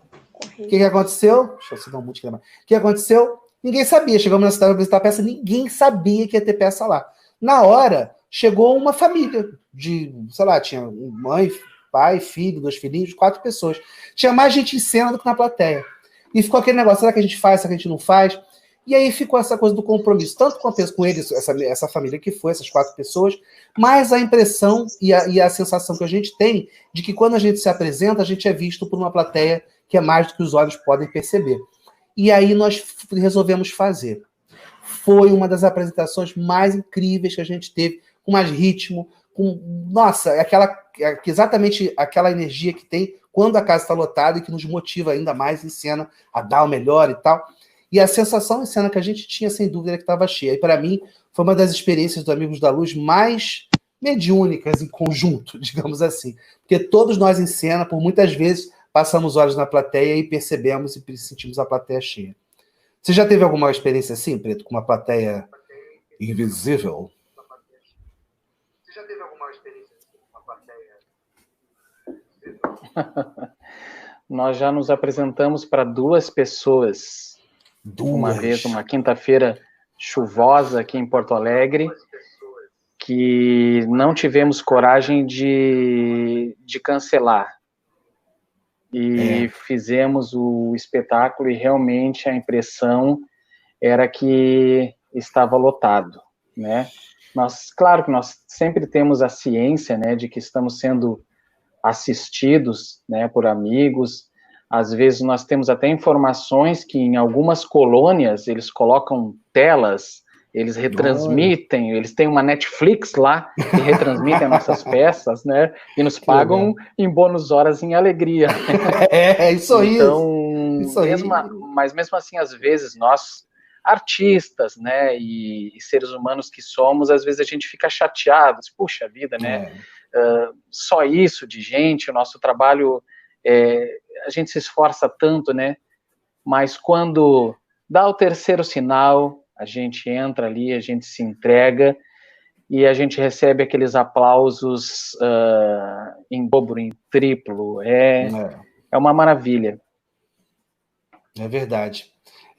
o que aconteceu? Deixa eu só dar um monte de lembrar. O que aconteceu? Ninguém sabia. Chegamos na cidade para visitar a peça, ninguém sabia que ia ter peça lá. Na hora, chegou uma família de, sei lá, tinha mãe, pai, filho, 2 filhinhos, 4 pessoas. Tinha mais gente em cena do que na plateia. E ficou aquele negócio, será que a gente faz, será que a gente não faz? E aí ficou essa coisa do compromisso, tanto com eles, essa família que foi, essas 4 pessoas, mas a impressão e a sensação que a gente tem de que quando a gente se apresenta, a gente é visto por uma plateia que é mais do que os olhos podem perceber. E aí nós resolvemos fazer. Foi uma das apresentações mais incríveis que a gente teve, com mais ritmo, nossa, exatamente aquela energia que tem quando a casa está lotada e que nos motiva ainda mais em cena a dar o melhor e tal. E a sensação em cena que a gente tinha, sem dúvida, era que estava cheia. E para mim, foi uma das experiências dos Amigos da Luz mais mediúnicas em conjunto, digamos assim. Porque todos nós em cena, por muitas vezes, passamos horas na plateia e percebemos e sentimos a plateia cheia. Você já teve alguma experiência assim, Preto, com uma plateia invisível? Você já teve alguma experiência assim, com uma plateia? Nós já nos apresentamos para 2 pessoas. Uma vez, uma quinta-feira chuvosa aqui em Porto Alegre, que não tivemos coragem de cancelar. E fizemos o espetáculo e realmente a impressão era que estava lotado, né? Claro que nós sempre temos a ciência, né, de que estamos sendo assistidos, né, por amigos. Às vezes nós temos até informações que em algumas colônias eles colocam telas, eles retransmitem, eles têm uma Netflix lá que retransmitem nossas peças, né? E nos pagam em bônus horas em alegria. Isso aí. Então, mas mesmo assim, às vezes nós, artistas, né, e seres humanos que somos, às vezes a gente fica chateado, puxa vida, né? Só isso de gente, o nosso trabalho, a gente se esforça tanto, né? Mas quando dá o terceiro sinal, a gente entra ali, a gente se entrega e a gente recebe aqueles aplausos em dobro, em triplo. É uma maravilha. É verdade.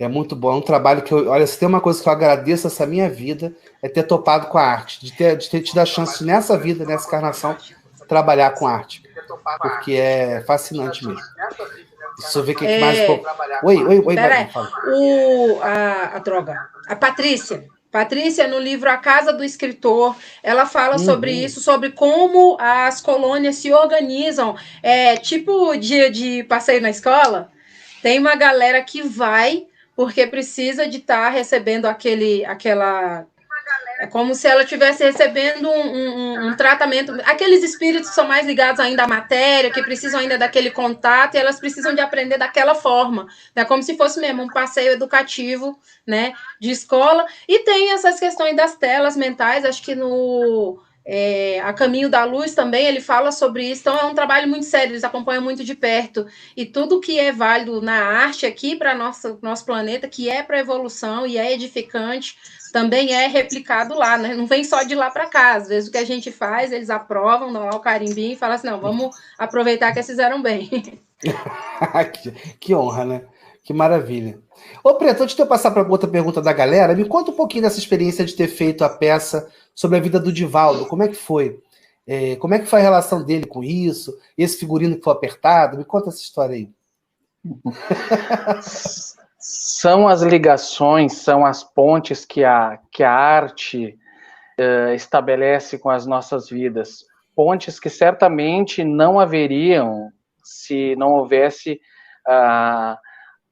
É muito bom, é um trabalho que olha, se tem uma coisa que eu agradeço essa minha vida, é ter topado com a arte, de ter tido a chance nessa vida, nessa encarnação, trabalhar com arte, porque é fascinante mesmo. Deixa eu ver o que mais... Oi, Peraí, fala. a droga, a Patrícia, no livro A Casa do Escritor, ela fala sobre isso, sobre como as colônias se organizam, tipo dia de passeio na escola, tem uma galera que vai porque precisa de estar recebendo aquela... É como se ela estivesse recebendo um tratamento. Aqueles espíritos que são mais ligados ainda à matéria, que precisam ainda daquele contato, e elas precisam de aprender daquela forma. É como se fosse mesmo um passeio educativo, né, de escola. E tem essas questões das telas mentais, acho que no... A Caminho da Luz também, ele fala sobre isso, então é um trabalho muito sério, eles acompanham muito de perto, e tudo que é válido na arte aqui para nosso planeta, que é para evolução e é edificante, também é replicado lá, né? Não vem só de lá para cá, às vezes o que a gente faz, eles aprovam, dão lá o carimbinho e falam assim, não, vamos aproveitar que eles fizeram bem. Que honra, né? Que maravilha. Ô, Preto, antes de eu passar para outra pergunta da galera, me conta um pouquinho dessa experiência de ter feito a peça sobre a vida do Divaldo. Como é que foi? Como é que foi a relação dele com isso? Esse figurino que foi apertado? Me conta essa história aí. São as ligações, são as pontes que a arte estabelece com as nossas vidas. Pontes que certamente não haveriam se não houvesse a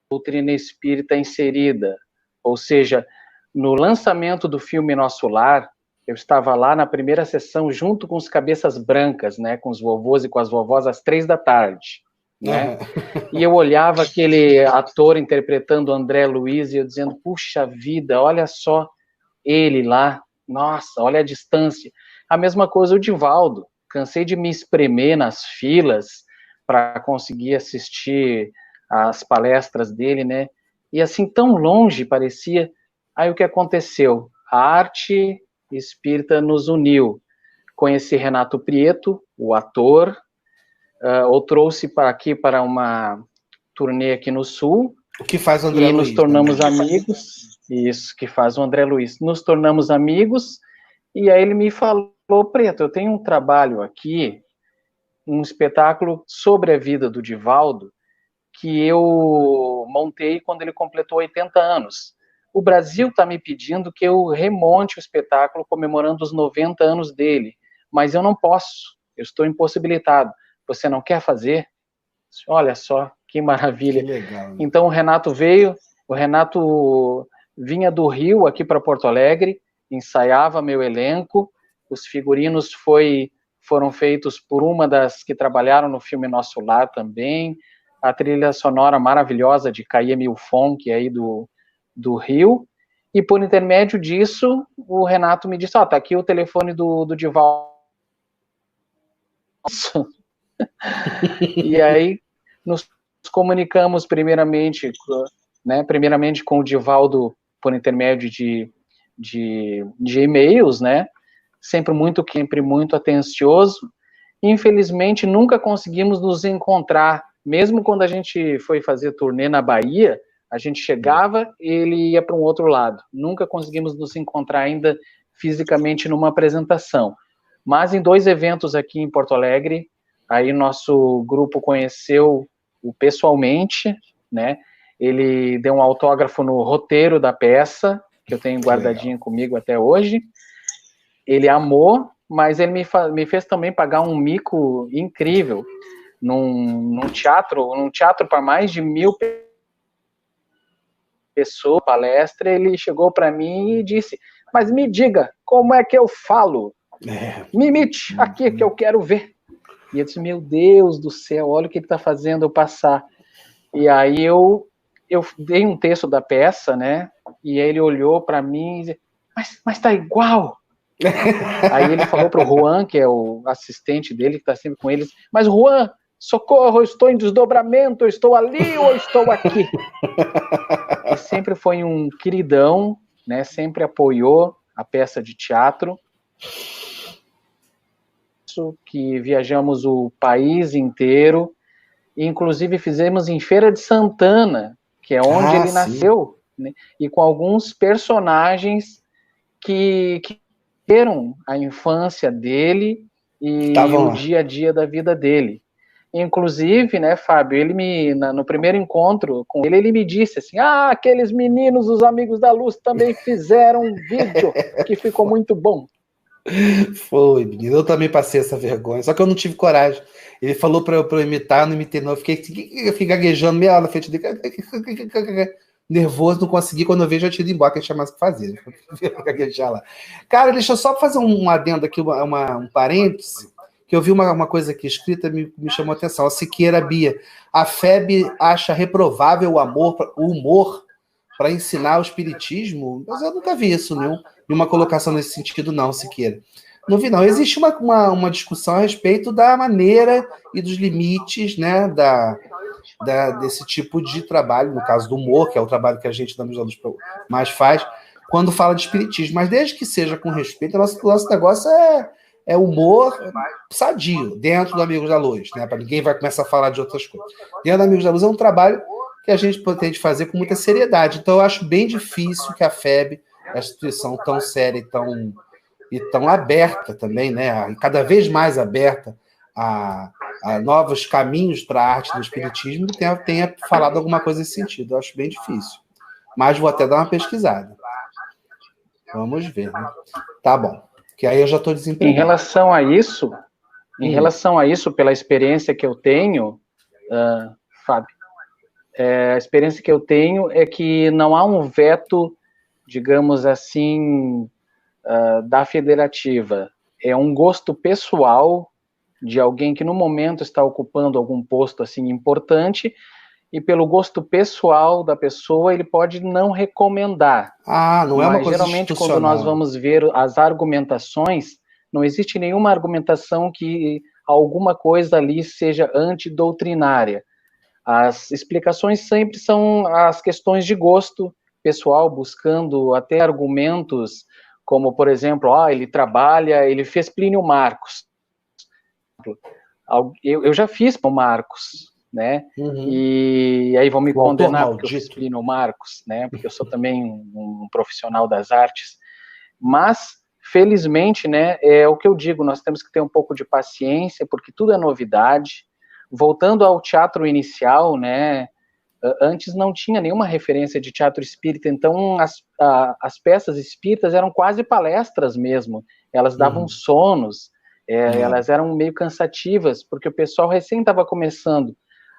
doutrina espírita inserida. Ou seja, no lançamento do filme Nosso Lar, eu estava lá na primeira sessão junto com os cabeças brancas, né, com os vovôs e com as vovós às 3h, né? E eu olhava aquele ator interpretando André Luiz e eu dizendo, puxa vida, olha só ele lá, nossa, olha a distância. A mesma coisa o Divaldo, cansei de me espremer nas filas para conseguir assistir as palestras dele, né? E assim, tão longe parecia. Aí o que aconteceu? A arte espírita nos uniu. Conheci Renato Prieto, o ator, o trouxe aqui para uma turnê aqui no Sul. O que faz o André Luiz? E nos tornamos amigos. Isso, que faz o André Luiz. Nos tornamos amigos, e aí ele me falou, Preto, eu tenho um trabalho aqui, um espetáculo sobre a vida do Divaldo, que eu montei quando ele completou 80 anos. O Brasil está me pedindo que eu remonte o espetáculo comemorando os 90 anos dele, mas eu não posso, eu estou impossibilitado. Você não quer fazer? Olha só, que maravilha. Que legal, né? Então o Renato veio, o Renato vinha do Rio aqui para Porto Alegre, ensaiava meu elenco, os figurinos foram feitos por uma das que trabalharam no filme Nosso Lar também, a trilha sonora maravilhosa de Caia Milfon, que é aí do Rio, e por intermédio disso, o Renato me disse, tá aqui o telefone do Divaldo. E aí nos comunicamos primeiramente com o Divaldo por intermédio de e-mails, né? Sempre muito atencioso. Infelizmente, nunca conseguimos nos encontrar. Mesmo quando a gente foi fazer turnê na Bahia, a gente chegava e ele ia para um outro lado. Nunca conseguimos nos encontrar ainda fisicamente numa apresentação. Mas em 2 eventos aqui em Porto Alegre, aí nosso grupo conheceu-o pessoalmente, né? Ele deu um autógrafo no roteiro da peça, que eu tenho guardadinho comigo até hoje. Ele amou, mas ele me fez também pagar um mico incrível num teatro para mais de 1.000 pessoas, palestra. Ele chegou para mim e disse, mas me diga, como é que eu falo? Me imite aqui que eu quero ver. E eu disse, meu Deus do céu, olha o que ele está fazendo eu passar. E aí eu dei um texto da peça, né? E aí ele olhou para mim e disse, mas tá igual. Aí ele falou para o Juan, que é o assistente dele, que está sempre com eles, mas Juan, socorro, eu estou em desdobramento, eu estou ali ou eu estou aqui? Ele sempre foi um queridão, né? Sempre apoiou a peça de teatro, que viajamos o país inteiro, e inclusive fizemos em Feira de Santana, que é onde ele nasceu, né, e com alguns personagens que viram a infância dele e o dia a dia da vida dele. Inclusive, né, Fábio, ele no primeiro encontro com ele, ele me disse assim, aqueles meninos, os amigos da luz, também fizeram um vídeo que ficou muito bom. Foi, menino, eu também passei essa vergonha, só que eu não tive coragem. Ele falou para eu imitar, não imitei não, eu fiquei gaguejando meia hora na frente dele, nervoso, não consegui, quando eu vi já tinha ido embora, que ele tinha mais o que fazer, gaguejar lá. Cara, deixa eu só fazer um adendo aqui, um parêntese, que eu vi uma coisa aqui escrita, me chamou a atenção. A Siqueira Bia. A FEB acha reprovável o humor para ensinar o espiritismo? Mas eu nunca vi isso, nenhuma colocação nesse sentido, não, Siqueira. Não vi, não. Existe uma discussão a respeito da maneira e dos limites, né, desse tipo de trabalho, no caso do humor, que é o trabalho que a gente da Luz da Luz mais faz, quando fala de espiritismo. Mas desde que seja com respeito, o nosso negócio é humor sadio, dentro do Amigos da Luz, né? Para ninguém vai começar a falar de outras coisas. Dentro do Amigos da Luz é um trabalho que a gente pretende fazer com muita seriedade. Então, eu acho bem difícil que a FEB, a instituição tão séria e tão aberta também, né? Cada vez mais aberta a novos caminhos para a arte do espiritismo, tenha falado alguma coisa nesse sentido. Eu acho bem difícil. Mas vou até dar uma pesquisada. Vamos ver, né? Tá bom. Que aí eu já estou desempregado. Em relação a isso, pela experiência que eu tenho, Fábio, a experiência que eu tenho é que não há um veto, digamos assim, da federativa. É um gosto pessoal de alguém que no momento está ocupando algum posto assim importante, e pelo gosto pessoal da pessoa, ele pode não recomendar. Não é uma coisa geralmente, quando nós vamos ver as argumentações, não existe nenhuma argumentação que alguma coisa ali seja antidoutrinária. As explicações sempre são as questões de gosto pessoal, buscando até argumentos, como, por exemplo, ele fez Plínio Marcos. Eu já fiz para o Marcos, né? E aí vão me condenar porque eu fiz Plínio Marcos, né? Porque eu sou também um profissional das artes. Mas, felizmente, né, é o que eu digo, nós temos que ter um pouco de paciência, porque tudo é novidade. Voltando ao teatro inicial, né, antes não tinha nenhuma referência de teatro espírita, então as peças espíritas eram quase palestras mesmo, elas davam sonos, elas eram meio cansativas, porque o pessoal recém estava começando.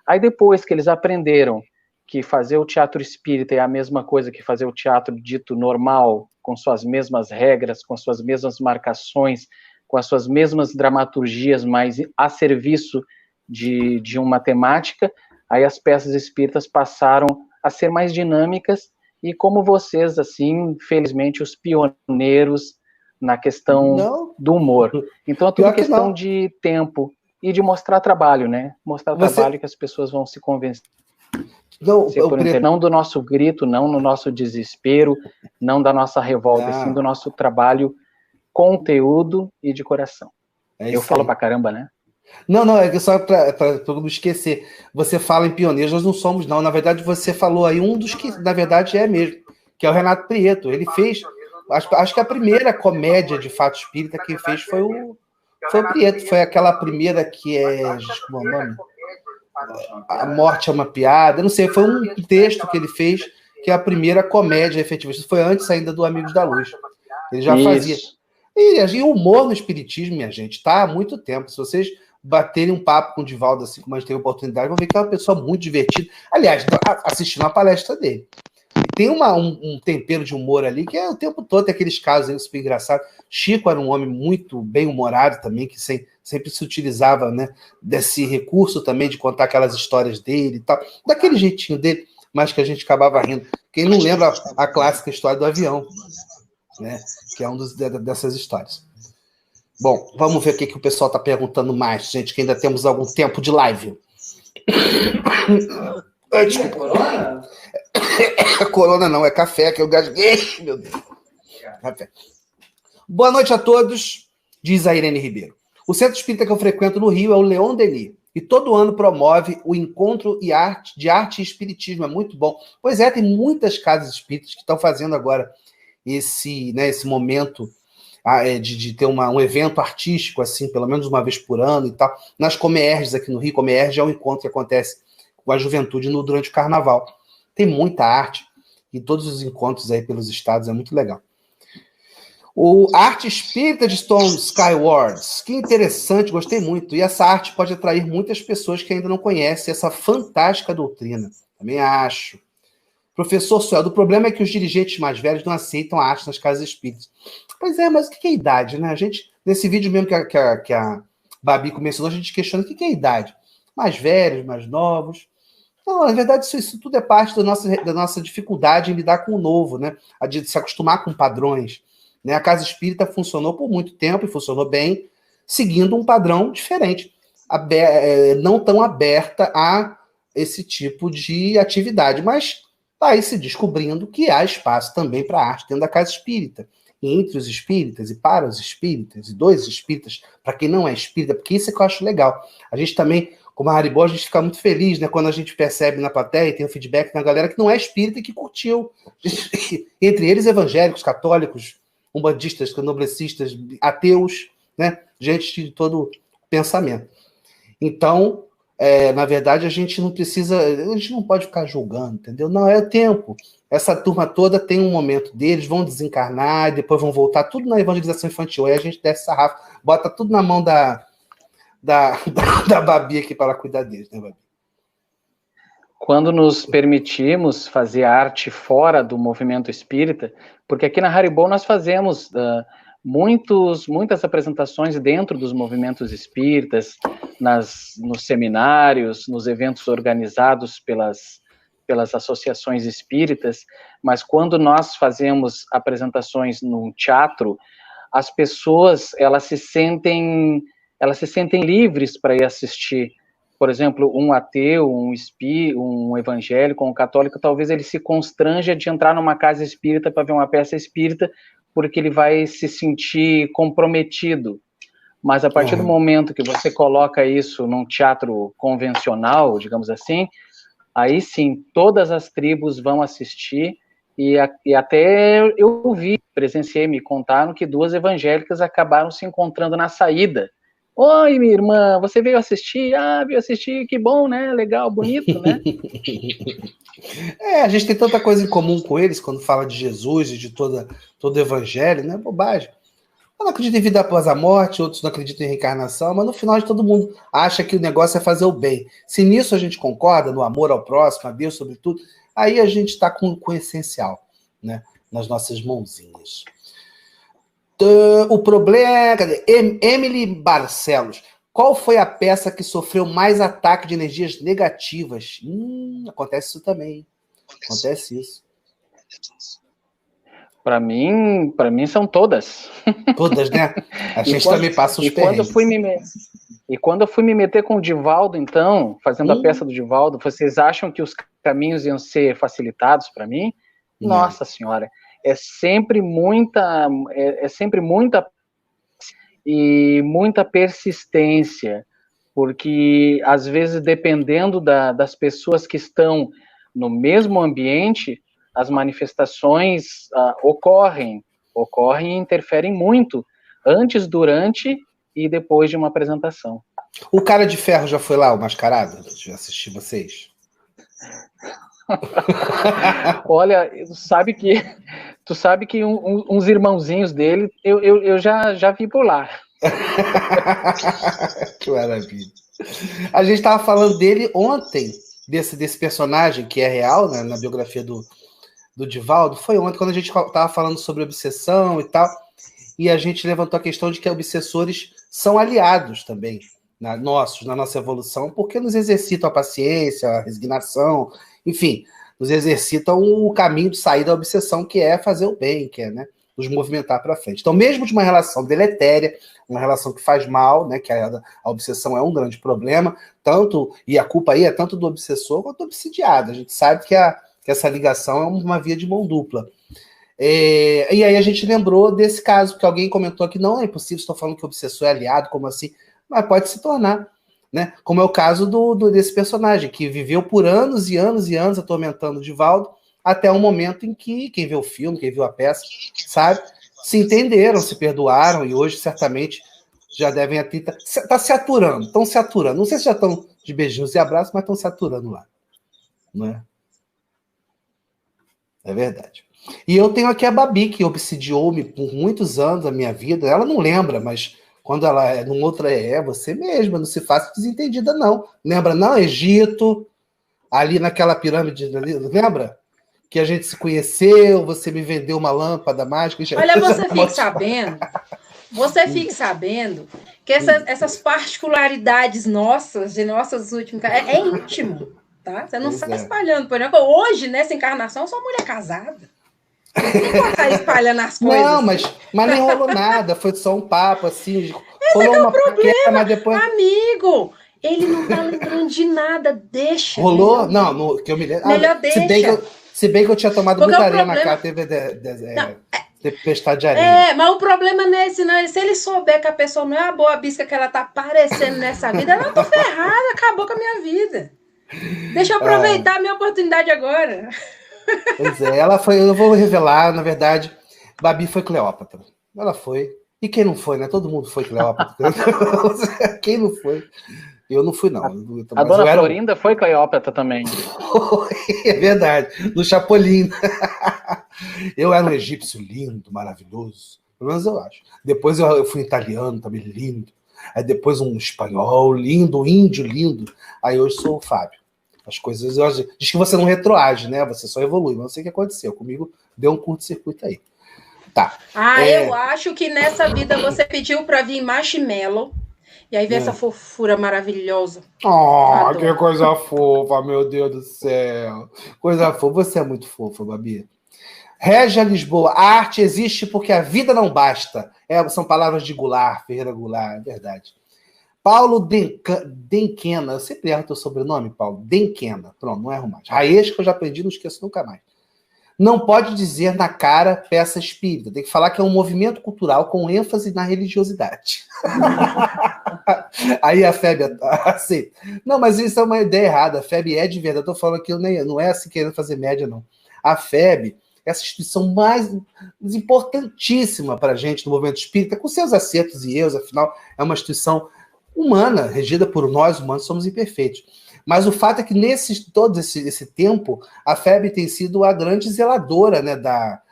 Aí depois que eles aprenderam que fazer o teatro espírita é a mesma coisa que fazer o teatro dito normal, com suas mesmas regras, com suas mesmas marcações, com as suas mesmas dramaturgias, mas a serviço de uma temática, aí as peças espíritas passaram a ser mais dinâmicas, e como vocês, assim, felizmente, os pioneiros na questão do humor. Então é tudo questão de tempo e de mostrar trabalho, né? Mostrar trabalho que as pessoas vão se convencer. Não do nosso grito, não no nosso desespero, não da nossa revolta, sim do nosso trabalho, conteúdo e de coração. Eu falo pra caramba, né? Não, é só para não esquecer. Você fala em pioneiros, nós não somos, não. Na verdade, você falou aí um dos que, na verdade, é mesmo, que é o Renato Prieto. Ele fez, acho que a primeira comédia de fato espírita que fez foi o Prieto. Foi aquela primeira que como é o nome? A Morte é uma Piada. Não sei, foi um texto que ele fez, que é a primeira comédia efetiva. Isso foi antes ainda do Amigos da Luz. Ele já fazia. E o humor no espiritismo, minha gente, está há muito tempo. Se vocês baterem um papo com o Divaldo, assim como a gente teve a oportunidade, vão ver que é uma pessoa muito divertida. Aliás, assistindo a palestra dele. Tem um tempero de humor ali que é o tempo todo, tem aqueles casos aí super engraçados. Chico era um homem muito bem-humorado também, que sempre se utilizava, né, desse recurso também de contar aquelas histórias dele e tal, daquele jeitinho dele, mas que a gente acabava rindo. Quem não lembra a clássica história do avião, né, que é dessas histórias. Bom, vamos ver o que o pessoal está perguntando mais, gente, que ainda temos algum tempo de live. Desculpa. Corona? Corona não, é café, que eu gasguei. Meu Deus. Café. Boa noite a todos, diz a Irene Ribeiro. O centro espírita que eu frequento no Rio é o Leon Denis. e todo ano promove o encontro de arte e espiritismo. É muito bom. Pois é, tem muitas casas espíritas que estão fazendo agora esse momento de ter um evento artístico, assim, pelo menos uma vez por ano e tal. Nas Comerges aqui no Rio, Comerge é um encontro que acontece com a juventude durante o carnaval. Tem muita arte e todos os encontros aí pelos estados, é muito legal. A arte espírita de Stone Skywards, que interessante, gostei muito. E essa arte pode atrair muitas pessoas que ainda não conhecem essa fantástica doutrina. Também acho. Professor Sueldo, o problema é que os dirigentes mais velhos não aceitam a arte nas casas espíritas. Pois é, mas o que é idade, né? A gente, nesse vídeo mesmo que a Babi começou, a gente questiona o que é idade. Mais velhos, mais novos. Não, na verdade, isso tudo é parte da nossa dificuldade em lidar com o novo, né? De se acostumar com padrões. Né? A casa espírita funcionou por muito tempo e funcionou bem, seguindo um padrão diferente, não tão aberta a esse tipo de atividade, mas está aí se descobrindo que há espaço também para arte dentro da casa espírita, e entre os espíritas e para os espíritas, e dos espíritas, para quem não é espírita, porque isso é que eu acho legal. A gente também, como a Haribo, a gente fica muito feliz, né, quando a gente percebe na plateia e tem o feedback da galera que não é espírita e que curtiu. Entre eles, evangélicos, católicos, umbandistas, candomblecistas, ateus, né? Gente de todo pensamento. Então, na verdade, a gente não pode ficar julgando, entendeu? Não, é o tempo. Essa turma toda tem um momento deles, vão desencarnar e depois vão voltar tudo na evangelização infantil. Aí a gente desce sarrafo, bota tudo na mão da Babi aqui para cuidar deles, né, Babi? Quando nos permitimos fazer arte fora do movimento espírita, porque aqui na Haribo nós fazemos muitas apresentações dentro dos movimentos espíritas, nos seminários, nos eventos organizados pelas associações espíritas, mas quando nós fazemos apresentações num teatro, as pessoas elas se sentem livres para ir assistir. Por exemplo, um ateu, um evangélico, um católico, talvez ele se constranja de entrar numa casa espírita para ver uma peça espírita, porque ele vai se sentir comprometido. Mas a partir do momento que você coloca isso num teatro convencional, digamos assim, aí sim, todas as tribos vão assistir, e até eu presenciei, me contaram que 2 evangélicas acabaram se encontrando na saída. Oi, minha irmã, você veio assistir? Ah, veio assistir, que bom, né? Legal, bonito, né? A gente tem tanta coisa em comum com eles quando fala de Jesus e de todo o evangelho, né? Bobagem. Eu não acredito em vida após a morte, outros não acreditam em reencarnação, mas no final de todo mundo acha que o negócio é fazer o bem. Se nisso a gente concorda, no amor ao próximo, a Deus sobretudo, aí a gente está com o essencial, né? Nas nossas mãozinhas. O problema... Cadê? Emily Barcelos. Qual foi a peça que sofreu mais ataque de energias negativas? Acontece isso também. Acontece isso. Para mim são todas. Todas, né? A gente também passa os perrengues. E quando eu fui me meter com o Divaldo, então, fazendo a peça do Divaldo, vocês acham que os caminhos iam ser facilitados para mim? Não. Nossa Senhora, é sempre muita e muita persistência, porque às vezes, dependendo das pessoas que estão no mesmo ambiente, as manifestações ocorrem e interferem muito, antes, durante e depois de uma apresentação. O Cara de Ferro já foi lá, o Mascarado? Já assisti vocês? Olha, tu sabe que uns irmãozinhos dele, eu já vi por lá. Que maravilha. A gente estava falando dele ontem, desse personagem que é real, né, na biografia do Divaldo. Foi ontem, quando a gente estava falando sobre obsessão e tal, e a gente levantou a questão de que obsessores são aliados também, na nossa evolução, porque nos exercitam a paciência, a resignação, enfim, nos exercitam o caminho de sair da obsessão, que é fazer o bem, que é, né, nos movimentar para frente. Então, mesmo de uma relação deletéria, uma relação que faz mal, né, que a obsessão é um grande problema, e a culpa aí é tanto do obsessor quanto do obsidiado. A gente sabe que essa ligação é uma via de mão dupla. E aí a gente lembrou desse caso, porque alguém comentou aqui, não é impossível, estou falando que o obsessor é aliado, como assim? Mas pode se tornar. né? Como é o caso desse personagem, que viveu por anos e anos e anos atormentando o Divaldo, até um momento em que quem vê o filme, quem viu a peça, sabe, se entenderam, se perdoaram, e hoje certamente já devem até tá se aturando, estão se aturando. Não sei se já estão de beijinhos e abraços, mas estão se aturando lá. Não é? É verdade. E eu tenho aqui a Babi, que obsidiou-me por muitos anos da minha vida. Ela não lembra, mas quando ela é num outro, você mesma, não se faça desentendida, não. Lembra, não? Egito, ali naquela pirâmide, ali, lembra? Que a gente se conheceu, você me vendeu uma lâmpada mágica. Olha, você fique sabendo que essas particularidades nossas, de nossas últimas... É íntimo, tá? Você não está espalhando. Por exemplo, hoje, nessa encarnação, eu sou uma mulher casada. Não pode estar espalhando as coisas. Não, mas nem rolou nada. Foi só um papo, assim. Esse rolou é uma o problema, mas depois... Amigo, ele não tá lembrando de nada. Deixa. Rolou? Não, que eu me lembro. Melhor deixa. Se bem que eu tinha tomado muita areia na cara, teve tempestade de areia. Mas o problema não é esse, não. Se ele souber que a pessoa não é a boa bisca que ela tá parecendo nessa vida, ela tá ferrada, acabou com a minha vida. Deixa eu aproveitar a minha oportunidade agora. Pois é, ela foi, eu vou revelar, na verdade, Babi foi Cleópatra. Ela foi. E quem não foi, né? Todo mundo foi Cleópatra. Quem não foi? Eu não fui, não. A dona Florinda foi Cleópatra também. É verdade, no Chapolin. Eu era um egípcio lindo, maravilhoso. Pelo menos eu acho. Depois eu fui italiano também, lindo. Aí depois um espanhol lindo, um índio lindo. Aí hoje sou o Fábio. As coisas... Diz que você não retroage, né? Você só evolui. Mas não sei o que aconteceu. Comigo deu um curto-circuito aí. Tá. Eu acho que nessa vida você pediu para vir marshmallow. E aí vem essa fofura maravilhosa. Oh, que coisa fofa, meu Deus do céu. Coisa fofa. Você é muito fofa, Babi. Régia Lisboa. A arte existe porque a vida não basta. São palavras de Goulart, Ferreira Goulart, é verdade. Paulo Denquena. Eu sempre erro teu sobrenome, Paulo. Denquena. Pronto, não erro mais. Raiz que eu já aprendi, não esqueço nunca mais. Não pode dizer na cara peça espírita. Tem que falar que é um movimento cultural com ênfase na religiosidade. Aí a FEB aceita. Não, mas isso é uma ideia errada. A FEB é de verdade. Eu estou falando que não é assim querendo fazer média, não. A FEB é essa instituição mais importantíssima para a gente no movimento espírita, com seus acertos e erros, afinal, é uma instituição humana, regida por nós humanos, somos imperfeitos. Mas o fato é que todo esse tempo, a FEB tem sido a grande zeladora, né, da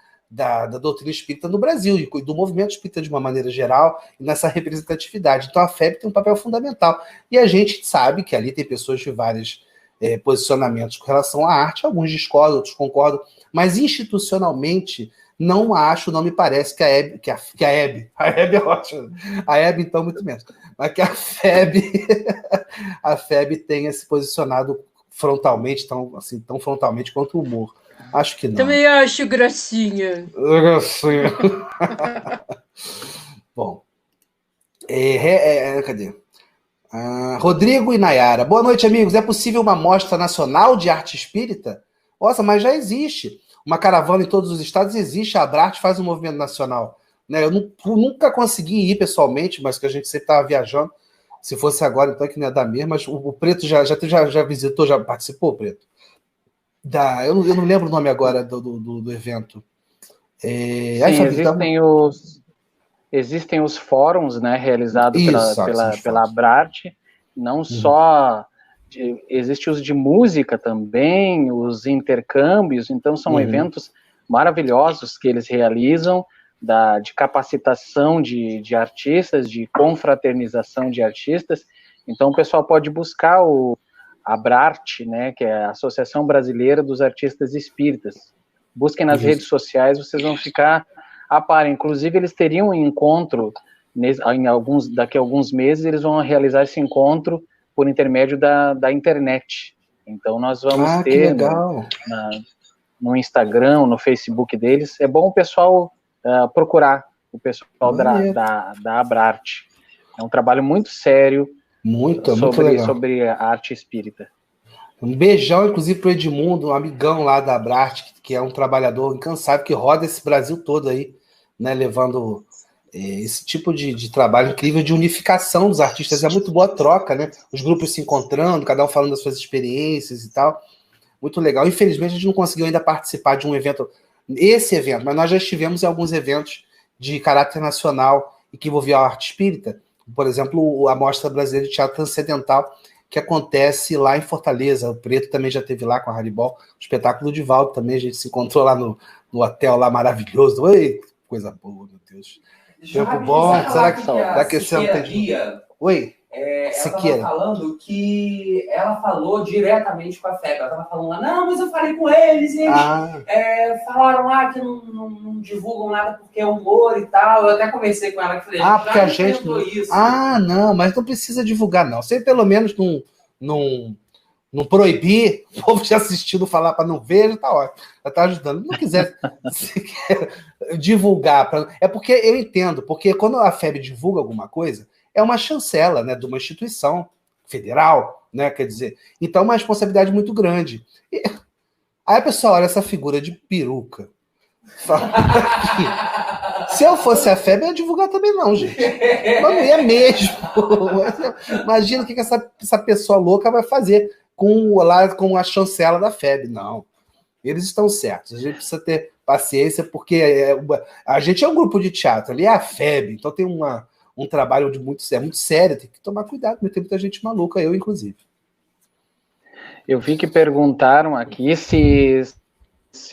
doutrina espírita no Brasil e do movimento espírita de uma maneira geral e nessa representatividade. Então a FEB tem um papel fundamental. E a gente sabe que ali tem pessoas de vários posicionamentos com relação à arte, alguns discordam, outros concordam, mas institucionalmente não acho, não me parece que a Hebe é ótima, a Hebe então muito menos, mas que a FEB tenha se posicionado frontalmente, tão frontalmente quanto o humor. Acho que não. Também acho gracinha. Gracinha. Bom. Cadê? Rodrigo e Nayara. Boa noite, amigos. É possível uma mostra nacional de arte espírita? Nossa, mas já existe. Uma caravana em todos os estados existe. A Abrarte faz um movimento nacional. Né? Eu nunca consegui ir pessoalmente, mas que a gente sempre estava viajando. Se fosse agora, então, que não ia dar mesmo. Mas o Preto já visitou, já participou, Preto? Eu não lembro o nome agora do evento. Sim, existem os fóruns, né, realizados pela Abrarte, não só... Existem os de música também, os intercâmbios, então são eventos maravilhosos que eles realizam, de capacitação de artistas, de confraternização de artistas. Então o pessoal pode buscar a Abrarte, né, que é a Associação Brasileira dos Artistas Espíritas. Busquem nas redes sociais, vocês vão ficar a par. Inclusive, eles teriam um encontro, daqui a alguns meses, eles vão realizar esse encontro por intermédio da internet. Então, nós vamos ter no Instagram, no Facebook deles. É bom o pessoal procurar o pessoal da Abrarte. É um trabalho muito sério muito legal. Sobre a arte espírita. Um beijão, inclusive, para o Edmundo, um amigão lá da Abrarte, que é um trabalhador incansável, que roda esse Brasil todo aí, né, levando esse tipo de trabalho incrível de unificação dos artistas. É muito boa a troca, né? Os grupos se encontrando, cada um falando das suas experiências e tal. Muito legal. Infelizmente, a gente não conseguiu ainda participar de um evento, esse evento, mas nós já estivemos em alguns eventos de caráter nacional e que envolvia a arte espírita. Por exemplo, a Mostra Brasileira de Teatro Transcendental, que acontece lá em Fortaleza. O Preto também já esteve lá com a Haribol. O espetáculo de Valdo também, a gente se encontrou lá no hotel lá maravilhoso. Oi, coisa boa, meu Deus. Tempo bom. Será que daqui a pouco tem... Oi? Ela estava falando que ela falou diretamente com a FEB. Ela estava falando lá, não, mas eu falei com eles e eles falaram lá que não divulgam nada porque é humor e tal. Eu até conversei com ela e falei, porque a gente não... Isso. Não, mas não precisa divulgar, não. Você pelo menos não proibir o povo de assistindo falar para não ver, já tá ótimo. Já tá ajudando. Não quiser divulgar. É porque eu entendo, porque quando a FEB divulga alguma coisa, é uma chancela, né, de uma instituição federal, né, quer dizer, então é uma responsabilidade muito grande. E aí a pessoa olha essa figura de peruca. Se eu fosse a FEB, eu ia divulgar também não, gente. Mas não ia mesmo. Imagina o que essa pessoa louca vai fazer com a chancela da FEB. Não. Eles estão certos. A gente precisa ter paciência, porque a gente é um grupo de teatro, ali é a FEB, então tem um trabalho muito sério, tem que tomar cuidado, mas tem muita gente maluca, eu inclusive. Eu vi que perguntaram aqui se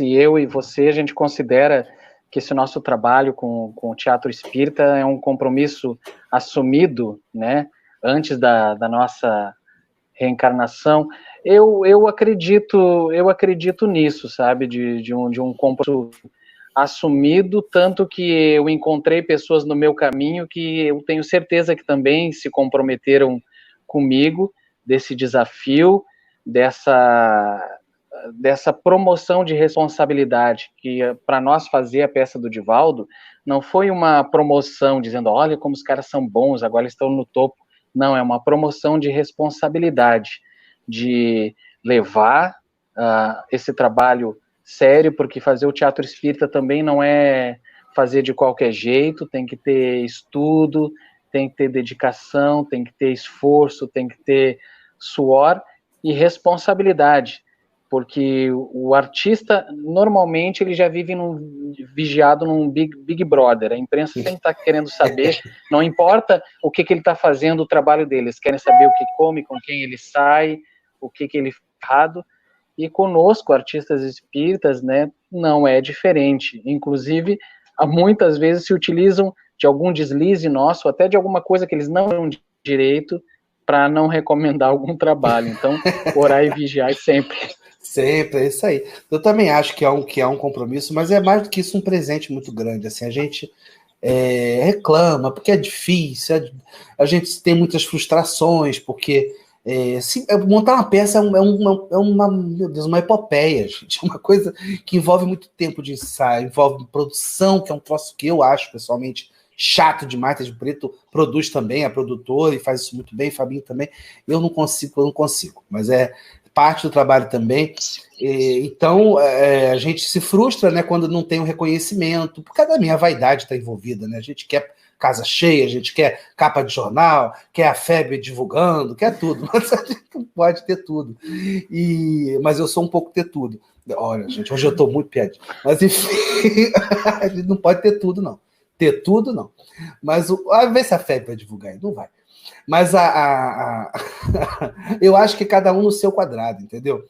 eu e você, a gente considera que esse nosso trabalho com o teatro espírita é um compromisso assumido, né, antes da nossa reencarnação. Eu acredito nisso, sabe, de um compromisso assumido, tanto que eu encontrei pessoas no meu caminho que eu tenho certeza que também se comprometeram comigo, desse desafio, dessa promoção de responsabilidade, que para nós fazer a peça do Divaldo, não foi uma promoção dizendo, olha como os caras são bons, agora estão no topo. Não, é uma promoção de responsabilidade, de levar esse trabalho sério, porque fazer o teatro espírita também não é fazer de qualquer jeito, tem que ter estudo, tem que ter dedicação, tem que ter esforço, tem que ter suor e responsabilidade, porque o artista, normalmente, ele já vive vigiado num Big Brother, a imprensa sempre está querendo saber, não importa o que ele está fazendo, o trabalho dele, eles querem saber o que come, com quem ele sai, o que ele faz errado. E conosco, artistas espíritas, né, não é diferente. Inclusive, muitas vezes se utilizam de algum deslize nosso, até de alguma coisa que eles não têm direito, para não recomendar algum trabalho. Então, orar e vigiar sempre. Sempre, é isso aí. Eu também acho que é um compromisso, mas é mais do que isso, um presente muito grande. Assim, a gente reclama, porque é difícil, a gente tem muitas frustrações, porque... montar uma peça meu Deus, uma epopeia, gente. É uma coisa que envolve muito tempo de ensaio, envolve produção, que é um troço que eu acho, pessoalmente, chato demais. O Preto produz também, é produtor e faz isso muito bem, Fabinho também. Eu não consigo, mas é parte do trabalho também. Então, a gente se frustra, né, quando não tem um reconhecimento, por causa da minha vaidade está envolvida, né? A gente quer casa cheia, a gente quer capa de jornal, quer a FEB divulgando, quer tudo, mas a gente não pode ter tudo. Mas eu sou um pouco ter tudo. Olha, gente, hoje eu estou muito piadinho. Mas, enfim, a gente não pode ter tudo, não. Ter tudo, não. Mas vai ver se a FEB vai divulgar aí, não vai. Mas eu acho que cada um no seu quadrado, entendeu?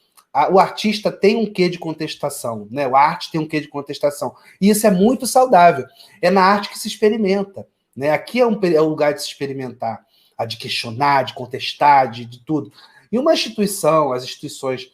O artista tem um quê de contestação, né? A arte tem um quê de contestação. E isso é muito saudável. É na arte que se experimenta, né? Aqui é um lugar de se experimentar, de questionar, de contestar, de tudo. E uma instituição, as instituições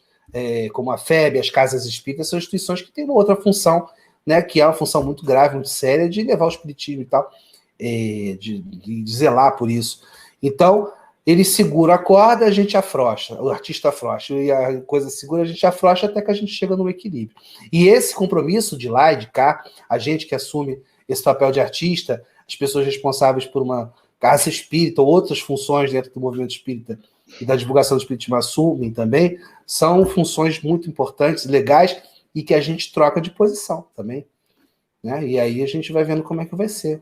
como a FEB, as casas espíritas, são instituições que têm uma outra função, né? Que é uma função muito grave, muito séria, de levar o espiritismo e tal, de zelar por isso. Então, ele segura a corda, a gente afrouxa, o artista afrouxa, e a coisa segura, a gente afrouxa até que a gente chega no equilíbrio. E esse compromisso de lá e de cá, a gente que assume esse papel de artista, as pessoas responsáveis por uma casa espírita ou outras funções dentro do movimento espírita e da divulgação do espiritismo assumem também, são funções muito importantes, legais, e que a gente troca de posição também, né? E aí a gente vai vendo como é que vai ser.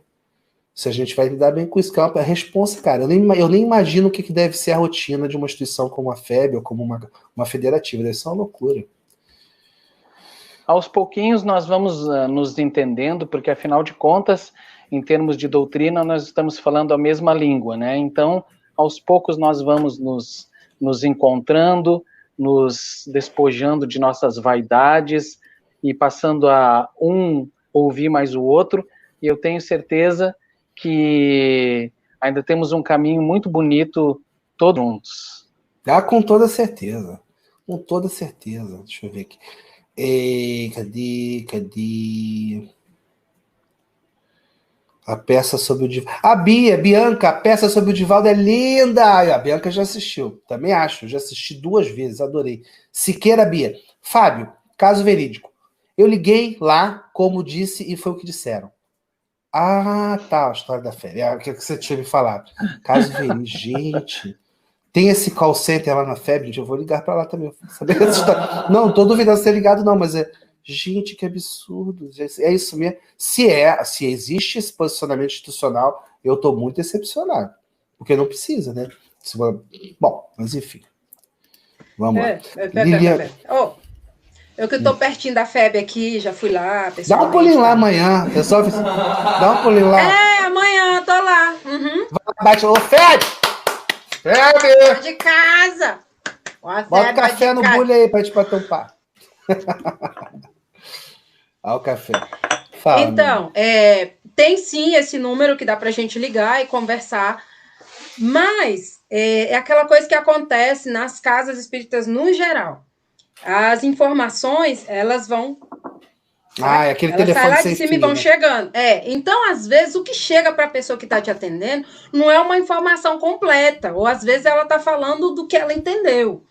Se a gente vai lidar bem com isso, que é uma responsa, cara. Eu nem imagino o que deve ser a rotina de uma instituição como a FEB ou como uma federativa. Deve ser uma loucura. Aos pouquinhos nós vamos nos entendendo, porque afinal de contas, em termos de doutrina, nós estamos falando a mesma língua, né? Então, aos poucos nós vamos nos encontrando, nos despojando de nossas vaidades e passando a ouvir mais o outro, e eu tenho certeza que ainda temos um caminho muito bonito todos juntos. Com toda certeza. Com toda certeza. Deixa eu ver aqui. Cadê? A peça sobre o Divaldo. Bianca, a peça sobre o Divaldo é linda! A Bianca já assistiu. Também acho. Já assisti 2 vezes, adorei. Siqueira, Bia. Fábio, caso verídico. Eu liguei lá, como disse, e foi o que disseram. Ah, tá, a história da férias. O que você tinha me falado? Caso verídico. Gente, tem esse call center lá na FEB, gente, eu vou ligar para lá também. Saber essa história. Não, não tô duvidando de ser ligado, não, mas gente, que absurdo. É isso mesmo. Se existe esse posicionamento institucional, eu tô muito decepcionado. Porque não precisa, né? Bom, mas enfim. Vamos lá. Eu que estou pertinho da FEB aqui, já fui lá. Dá um pulinho lá amanhã. Pessoal, dá um pulinho lá. Amanhã, tô lá. Uhum. Bate, ô FEB! FEB! De casa! Bota o café no bulho aí pra gente bater um papo. Olha o café. Fala, então, tem sim esse número que dá pra gente ligar e conversar, mas é aquela coisa que acontece nas casas espíritas no geral. As informações, elas vão... é aquele telefone sai lá sem de cima fio, e vão né? chegando. Então, às vezes, o que chega para a pessoa que está te atendendo não é uma informação completa, ou às vezes ela está falando do que ela entendeu.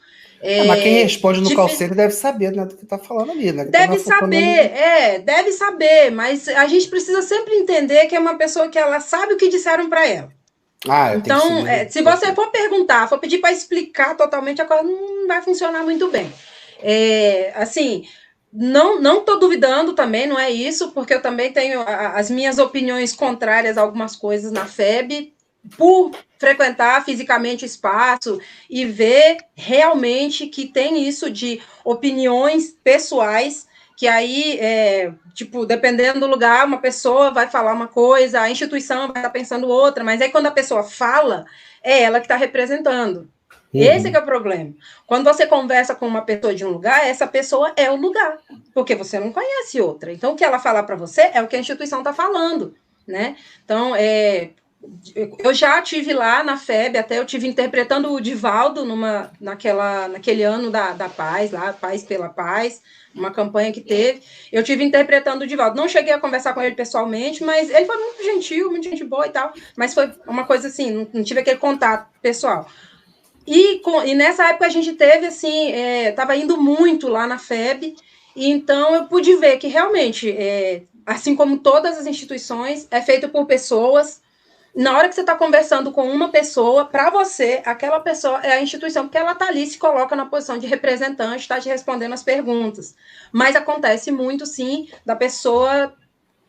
Mas quem responde no call center deve saber, né, do que está falando ali, né? Deve saber, mas a gente precisa sempre entender que é uma pessoa que ela sabe o que disseram para ela. Então, se você for perguntar, for pedir para explicar totalmente, a coisa não vai funcionar muito bem. Assim, não estou duvidando também, não é isso, porque eu também tenho as minhas opiniões contrárias a algumas coisas na FEB, por frequentar fisicamente o espaço e ver realmente que tem isso de opiniões pessoais, que aí, dependendo do lugar, uma pessoa vai falar uma coisa, a instituição vai estar pensando outra, mas aí quando a pessoa fala, é ela que está representando. Esse que é o problema. Quando você conversa com uma pessoa de um lugar, essa pessoa é o lugar, porque você não conhece outra. Então, o que ela falar para você é o que a instituição está falando, né? Então, eu já estive lá na FEB, até eu estive interpretando o Divaldo naquele ano da Paz, lá, Paz pela Paz, uma campanha que teve. Eu estive interpretando o Divaldo. Não cheguei a conversar com ele pessoalmente, mas ele foi muito gentil, muito gente boa e tal, mas foi uma coisa assim, não tive aquele contato pessoal. E nessa época a gente teve, assim, estava indo muito lá na FEB, e então eu pude ver que realmente, assim como todas as instituições, é feito por pessoas. Na hora que você está conversando com uma pessoa, para você, aquela pessoa é a instituição, porque ela está ali, se coloca na posição de representante, está te respondendo as perguntas. Mas acontece muito, sim, da pessoa...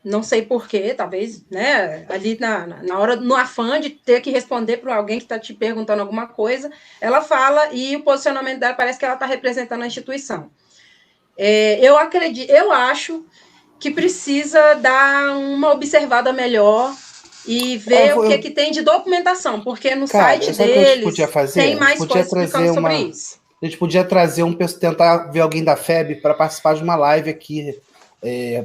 Não sei porquê, talvez, né, ali na hora, no afã de ter que responder para alguém que está te perguntando alguma coisa, ela fala e o posicionamento dela parece que ela está representando a instituição. Eu acho que precisa dar uma observada melhor e ver o que tem de documentação, porque no site deles tem mais coisas explicando sobre isso. A gente podia trazer tentar ver alguém da FEB para participar de uma live aqui,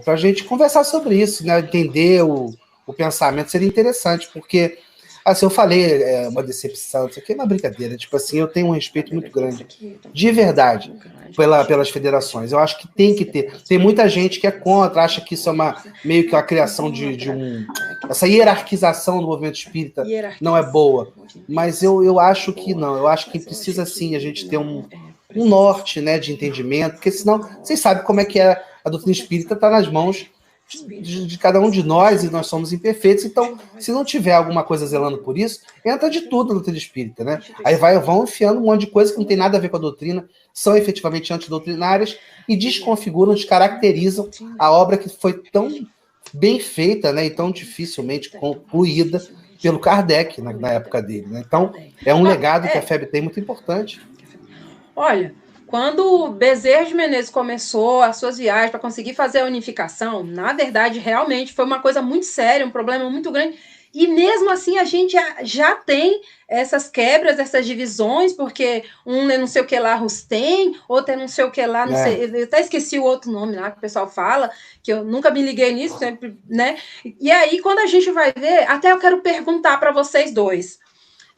para a gente conversar sobre isso, né? Entender o pensamento, seria interessante, porque, assim, eu falei, uma decepção, isso aqui é uma brincadeira, tipo assim, eu tenho um respeito muito grande, de verdade, pelas federações, eu acho que tem que ter, tem muita gente que é contra, acha que isso é meio que a criação essa hierarquização do movimento espírita não é boa, mas eu acho que não, eu acho que precisa sim a gente ter um norte, né, de entendimento, porque senão, vocês sabem como é que é. A doutrina espírita está nas mãos de cada um de nós e nós somos imperfeitos. Então, se não tiver alguma coisa zelando por isso, entra de tudo na doutrina espírita, né? Aí vão enfiando um monte de coisa que não tem nada a ver com a doutrina, são efetivamente antidoutrinárias e desconfiguram, descaracterizam a obra que foi bem feita, né? E tão dificilmente concluída pelo Kardec na época dele, né? Então, é um legado que a FEB tem muito importante. Olha, quando o Bezerra de Menezes começou as suas viagens para conseguir fazer a unificação, na verdade, realmente foi uma coisa muito séria, um problema muito grande. E mesmo assim a gente já tem essas quebras, essas divisões, porque um é não sei o que lá Rustem, outro é não sei o que lá, não sei, eu até esqueci o outro nome lá que o pessoal fala, que eu nunca me liguei nisso, sempre, né? E aí, quando a gente vai ver, até eu quero perguntar para vocês dois.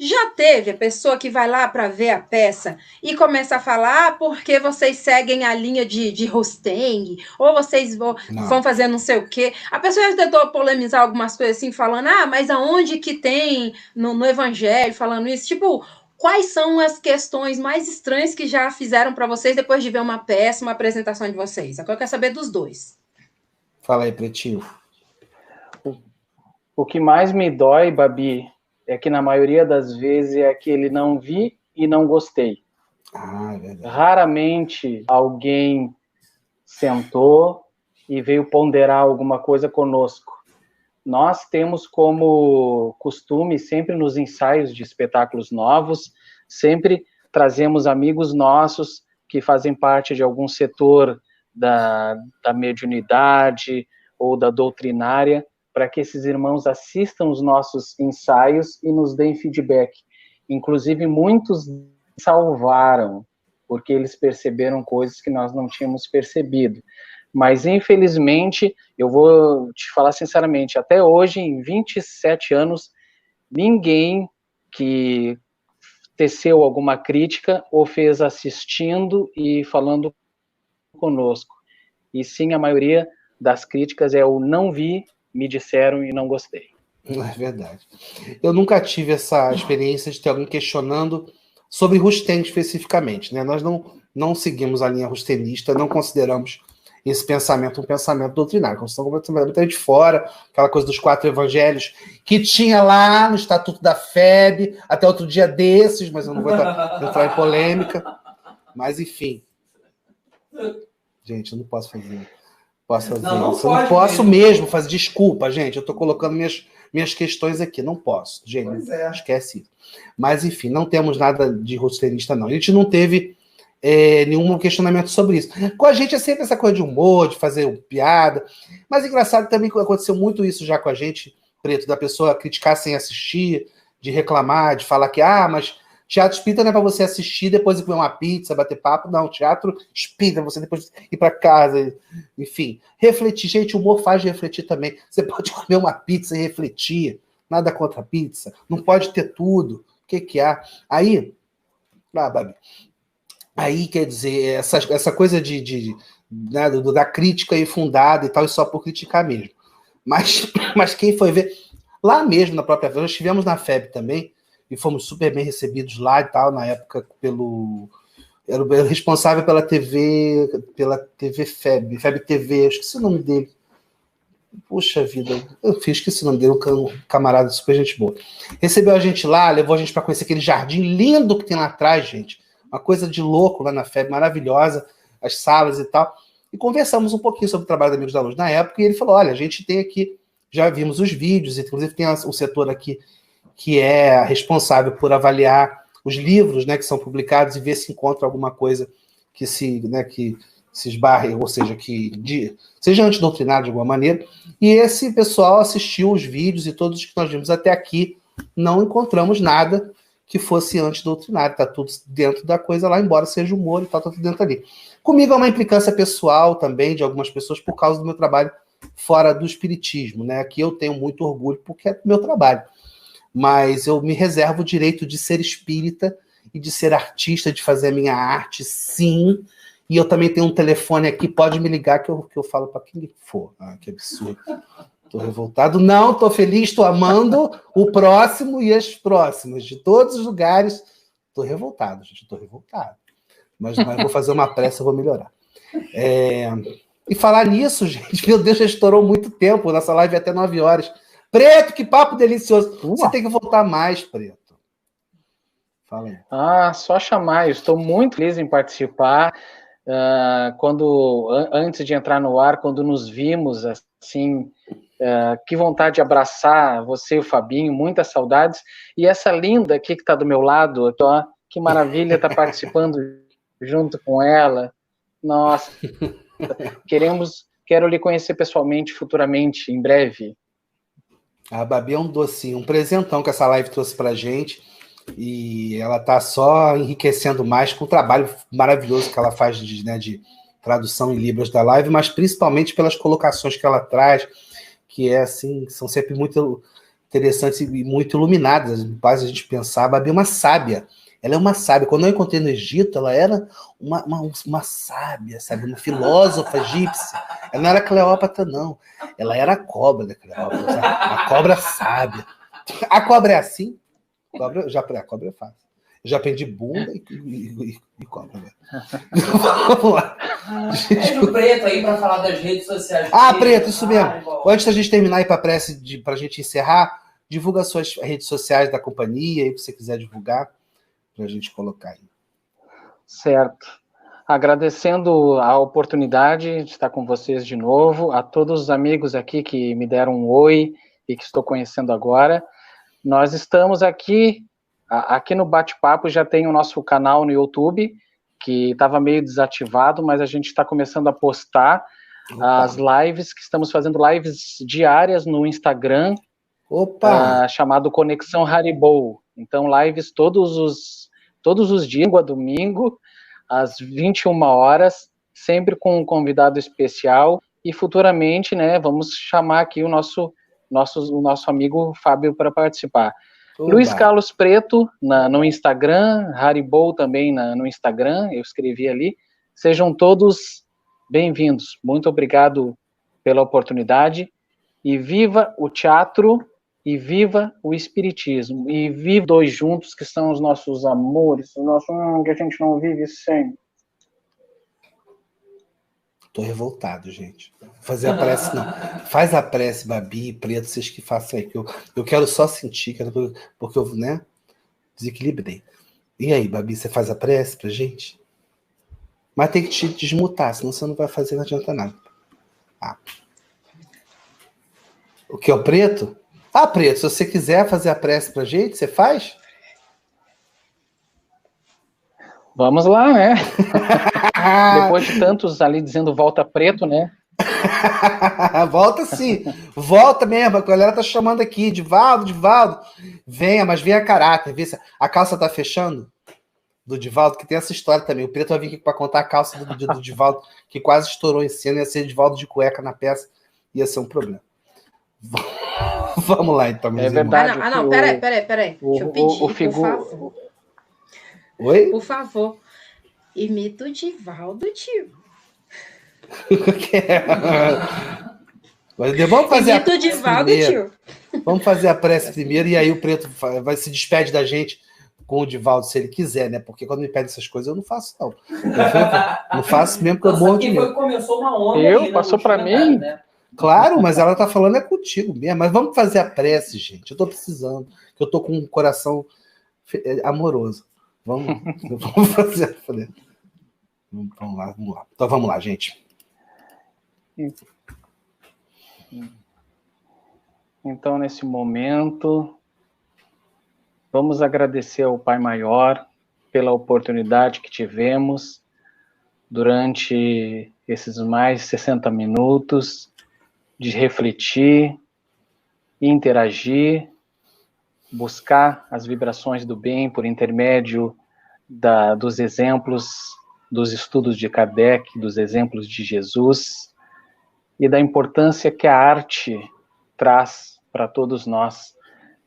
Já teve a pessoa que vai lá para ver a peça e começa a falar porque vocês seguem a linha de Rosteng, ou vocês vão fazer não sei o quê. A pessoa já tentou polemizar algumas coisas assim, falando, mas aonde que tem no Evangelho falando isso? Tipo, quais são as questões mais estranhas que já fizeram para vocês depois de ver uma peça, uma apresentação de vocês? Agora eu quero saber dos dois. Fala aí, Pretinho. O que mais me dói, Babi, é que na maioria das vezes é aquele não vi e não gostei. É verdade. Raramente alguém sentou e veio ponderar alguma coisa conosco. Nós temos como costume, sempre nos ensaios de espetáculos novos, sempre trazemos amigos nossos que fazem parte de algum setor da mediunidade ou da doutrinária, para que esses irmãos assistam os nossos ensaios e nos deem feedback. Inclusive, muitos salvaram, porque eles perceberam coisas que nós não tínhamos percebido. Mas, infelizmente, eu vou te falar sinceramente, até hoje, em 27 anos, ninguém que teceu alguma crítica ou fez assistindo e falando conosco. E sim, a maioria das críticas é o não vi, me disseram e não gostei. É verdade. Eu nunca tive essa experiência de ter alguém questionando sobre Rustem especificamente, né? Nós não seguimos a linha rustenista, não consideramos esse pensamento um pensamento doutrinário, estamos completamente fora, aquela coisa dos 4 evangelhos que tinha lá no Estatuto da FEB, até outro dia desses, mas eu não vou entrar em polêmica. Mas, enfim. Gente, eu não posso fazer. Não posso mesmo fazer. Desculpa, gente. Eu estou colocando minhas questões aqui. Não posso, gente. Esquece isso. Mas, enfim, não temos nada de rustenista, não. A gente não teve nenhum questionamento sobre isso. Com a gente é sempre essa coisa de humor, de fazer piada. Mas engraçado também que aconteceu muito isso já com a gente, Preto, da pessoa criticar sem assistir, de reclamar, de falar que, mas teatro espírita não é para você assistir, depois ir comer uma pizza, bater papo. Não, teatro espírita, você depois ir para casa, enfim. Refletir. Gente, o humor faz refletir também. Você pode comer uma pizza e refletir. Nada contra a pizza. Não pode ter tudo. O que há? Aí, Babi, aí quer dizer, essa coisa né, da crítica infundada e tal, e só por criticar mesmo. Mas quem foi ver, lá mesmo, na própria FEB, nós estivemos na FEB também, e fomos super bem recebidos lá e tal, na época era o responsável pela TV FEB TV, eu esqueci o nome dele. Puxa vida, esqueci o nome dele, um camarada super gente boa. Recebeu a gente lá, levou a gente para conhecer aquele jardim lindo que tem lá atrás, gente. Uma coisa de louco lá na FEB, maravilhosa, as salas e tal. E conversamos um pouquinho sobre o trabalho da Amigos da Luz na época, e ele falou, olha, a gente tem aqui, já vimos os vídeos, inclusive tem um setor aqui que é responsável por avaliar os livros, né, que são publicados e ver se encontra alguma coisa que se esbarre, ou seja, que seja antidoutrinário de alguma maneira. E esse pessoal assistiu os vídeos e todos que nós vimos até aqui, não encontramos nada que fosse antidoutrinário, está tudo dentro da coisa lá, embora seja humor e tal, está tudo dentro ali. Comigo é uma implicância pessoal também de algumas pessoas por causa do meu trabalho fora do espiritismo, né? Aqui eu tenho muito orgulho porque é meu trabalho. Mas eu me reservo o direito de ser espírita e de ser artista, de fazer a minha arte, sim. E eu também tenho um telefone aqui, pode me ligar que eu falo para quem for. Que absurdo. Estou revoltado. Não, estou feliz, estou amando o próximo e as próximas. De todos os lugares. Estou revoltado, gente, estou revoltado. Mas vou fazer uma pressa, vou melhorar. E falar nisso, gente, meu Deus, já estourou muito tempo. Nossa live é até 9 horas. Preto, que papo delicioso. Você tem que voltar mais, Preto. Fala aí. Só chamar. Eu estou muito feliz em participar. Antes de entrar no ar, quando nos vimos assim, que vontade de abraçar você e o Fabinho, muitas saudades. E essa linda aqui que está do meu lado, aqui, ó, que maravilha estar participando junto com ela. Nossa, quero lhe conhecer pessoalmente, futuramente, em breve. A Babi é um docinho, um presentão que essa live trouxe pra gente. E ela tá só enriquecendo mais com o trabalho maravilhoso que ela faz de tradução em Libras da live, mas principalmente pelas colocações que ela traz, que assim, são sempre muito interessantes e muito iluminadas, faz a gente pensar. A Babi é uma sábia. Ela é uma sábia. Quando eu encontrei no Egito, ela era uma sábia, sabe? Uma filósofa egípcia. Ela não era Cleópatra, não. Ela era a cobra da Cleópatra, sabe? A cobra sábia. A cobra é assim? A cobra é fácil. Eu já aprendi bunda e cobra. Vamos lá. É o Preto aí para falar das redes sociais. Preto, isso mesmo. Antes da gente terminar aí para a prece, para a gente encerrar, divulga suas redes sociais da companhia, aí, se você quiser divulgar, para a gente colocar aí. Certo. Agradecendo a oportunidade de estar com vocês de novo, a todos os amigos aqui que me deram um oi e que estou conhecendo agora. Nós estamos aqui no Bate-Papo, já tem o nosso canal no YouTube, que estava meio desativado, mas a gente está começando a postar as lives, que estamos fazendo lives diárias no Instagram, chamado Conexão Haribo. Então, lives todos os dias, a domingo, às 21 horas, sempre com um convidado especial, e futuramente, né, vamos chamar aqui o nosso amigo Fábio para participar. Luiz Carlos Preto no Instagram, Haribo também no Instagram, eu escrevi ali. Sejam todos bem-vindos. Muito obrigado pela oportunidade. E viva o teatro, e viva o espiritismo. E viva dois juntos, que são os nossos amores, o nosso que a gente não vive sem. Tô revoltado, gente. Fazer a prece, não. Faz a prece, Babi e Preto, vocês que façam aí. Que eu quero só sentir, porque eu, né, desequilibrei. E aí, Babi, você faz a prece pra gente? Mas tem que te desmutar, senão você não vai fazer, não adianta nada. O que é o Preto? Preto, se você quiser fazer a prece pra gente, você faz? Vamos lá, né? Depois de tantos ali dizendo volta Preto, né? Volta sim. Volta mesmo. A galera tá chamando aqui. Divaldo. Venha, mas venha a caráter. Vê se a calça tá fechando do Divaldo, que tem essa história também. O Preto vai vir aqui para contar a calça do Divaldo, que quase estourou em cena. Ia ser Divaldo de cueca na peça. Ia ser um problema. Vamos lá, então, meus irmãos. Verdade. Não, peraí. Deixa eu pedir, por favor. Oi? Por favor, imita o Divaldo, tio. Vamos fazer imita o Divaldo, tio. Vamos fazer a prece primeiro, e aí o Preto vai se despede da gente com o Divaldo, se ele quiser, né? Porque quando me pede essas coisas, eu não faço, não. Eu não faço mesmo, porque eu morro de medo. Começou uma onda. Passou para mim? Né? Claro, mas ela tá falando é contigo mesmo. Mas vamos fazer a prece, gente. Eu tô precisando. Eu tô com um coração amoroso. Vamos fazer. Vamos lá. Então vamos lá, gente. Então, nesse momento, vamos agradecer ao Pai Maior pela oportunidade que tivemos durante esses mais 60 minutos de refletir, interagir, buscar as vibrações do bem por intermédio dos exemplos, dos estudos de Kardec, dos exemplos de Jesus, e da importância que a arte traz para todos nós,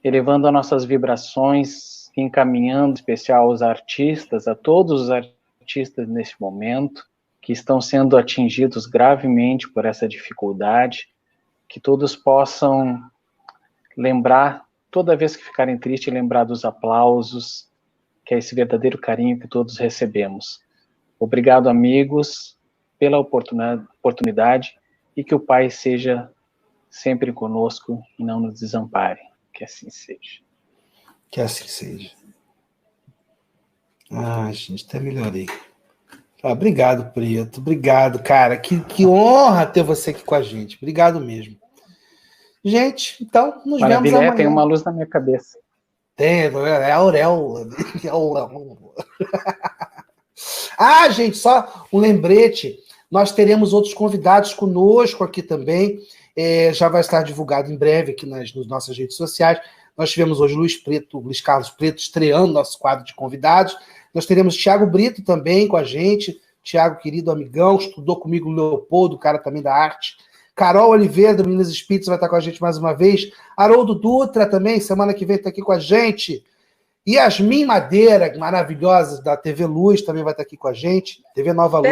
elevando as nossas vibrações, encaminhando em especial os artistas, a todos os artistas nesse momento, que estão sendo atingidos gravemente por essa dificuldade, que todos possam lembrar, toda vez que ficarem tristes, lembrar dos aplausos, que é esse verdadeiro carinho que todos recebemos. Obrigado, amigos, pela oportunidade, e que o Pai seja sempre conosco e não nos desampare. Que assim seja. Que assim seja. Gente, até melhorei. Obrigado, Preto. Obrigado, cara. Que honra ter você aqui com a gente. Obrigado mesmo. Gente, então, nos vemos amanhã. Tem uma luz na minha cabeça. Tem, é a auréola. Ah, gente, só um lembrete. Nós teremos outros convidados conosco aqui também. Já vai estar divulgado em breve aqui nas nossas redes sociais. Nós tivemos hoje Luiz Carlos Preto estreando nosso quadro de convidados. Nós teremos Thiago Brito também com a gente. Thiago, querido amigão, estudou comigo no Leopoldo, cara também da arte. Carol Oliveira, do Meninas Espíritas, vai estar com a gente mais uma vez. Haroldo Dutra também, semana que vem está aqui com a gente. Yasmin Madeira, maravilhosa, da TV Luz, também vai estar aqui com a gente. TV Nova Luz.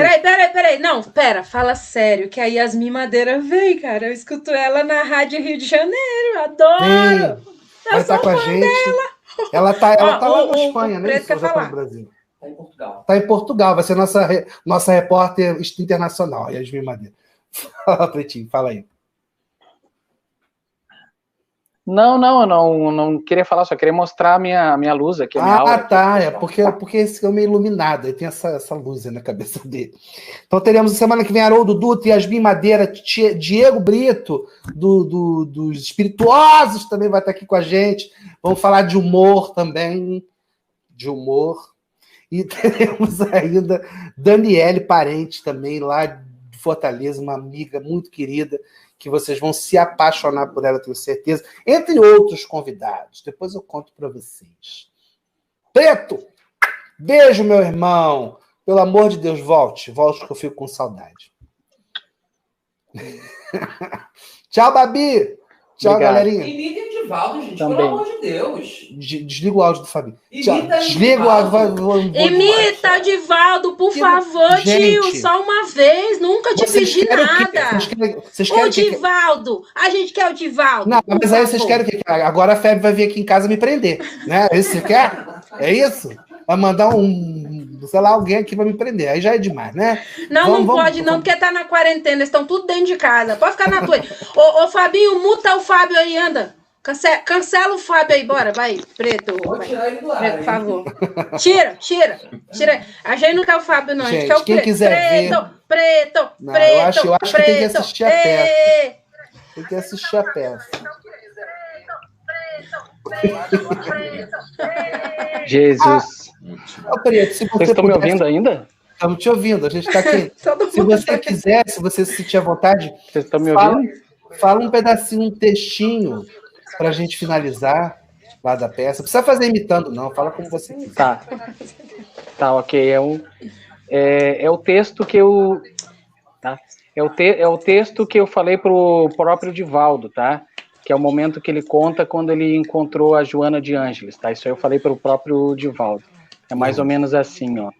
Peraí. Não, fala sério, que a Yasmin Madeira vem, cara. Eu escuto ela na Rádio Rio de Janeiro, adoro. Vai estar com a gente. Dela. Ela tá lá na Espanha, né? Já tá no Brasil. Está em Portugal. Está em Portugal, vai ser nossa repórter internacional, Yasmin Madeira. Fala, Pretinho, fala aí. Não, eu não queria falar, só queria mostrar a minha luz aqui. Porque esse é meio iluminado, aí tem essa luz aí na cabeça dele. Então teremos semana que vem Haroldo Dutra, Yasmin Madeira, Diego Brito, dos Espirituosos, também vai estar aqui com a gente. Vamos falar de humor também, E teremos ainda Daniele Parente também, lá de Fortaleza, uma amiga muito querida, que vocês vão se apaixonar por ela, tenho certeza, entre outros convidados. Depois eu conto para vocês. Preto, beijo, meu irmão. Pelo amor de Deus, volte que eu fico com saudade. Tchau, Babi. Tchau, obrigado, galerinha. Imita o Divaldo, gente, também. Pelo amor de Deus. Desliga o áudio do Fabinho. Desliga o áudio. Imita o Divaldo, por favor, gente, tio. Só uma vez. Nunca te pedi nada. O Divaldo. A gente quer o Divaldo. Não, mas aí vocês querem o quê? Agora a Febre vai vir aqui em casa me prender. Né? É isso que você quer? É isso? Vai mandar alguém aqui para me prender. Aí já é demais, né? Não pode, porque tá na quarentena. Eles estão tudo dentro de casa. Pode ficar na tua. Ô, Fabinho, muta o Fábio aí, anda. Cancela o Fábio aí, bora. Vai, Preto. Vai. Preto, por favor. Tira. A gente não quer o Fábio, não. A gente quer o quem Preto. Quiser Preto. Eu acho que tem que assistir a peça. Tem que assistir a peça. Jesus. Preto, se vocês estão me ouvindo ainda? Estamos te ouvindo, a gente está aqui. Se você quiser, se você se sentir à vontade, vocês estão me ouvindo? Fala um pedacinho, um textinho para a gente finalizar lá da peça. Não precisa fazer imitando, não. Fala como você quiser. Tá, ok. É o texto que eu... Tá? É o texto que eu falei pro próprio Divaldo, tá? Que é o momento que ele conta quando ele encontrou a Joana de Ângeles, tá? Isso aí eu falei pro próprio Divaldo. É mais ou menos assim, ó.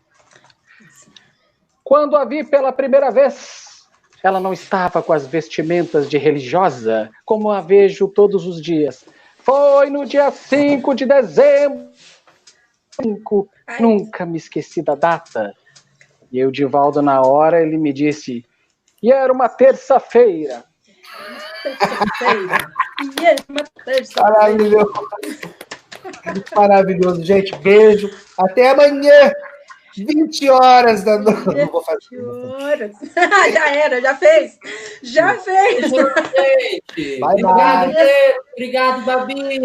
Quando a vi pela primeira vez, ela não estava com as vestimentas de religiosa, como a vejo todos os dias. Foi no dia 5 de dezembro. Nunca me esqueci da data. E o Divaldo, na hora, ele me disse, e era uma terça-feira. Maravilhoso. Maravilhoso, gente. Beijo. Até amanhã. 20 horas da noite. Não vou fazer. 20 horas. Já fez. Bye, bye. Obrigado, Babi.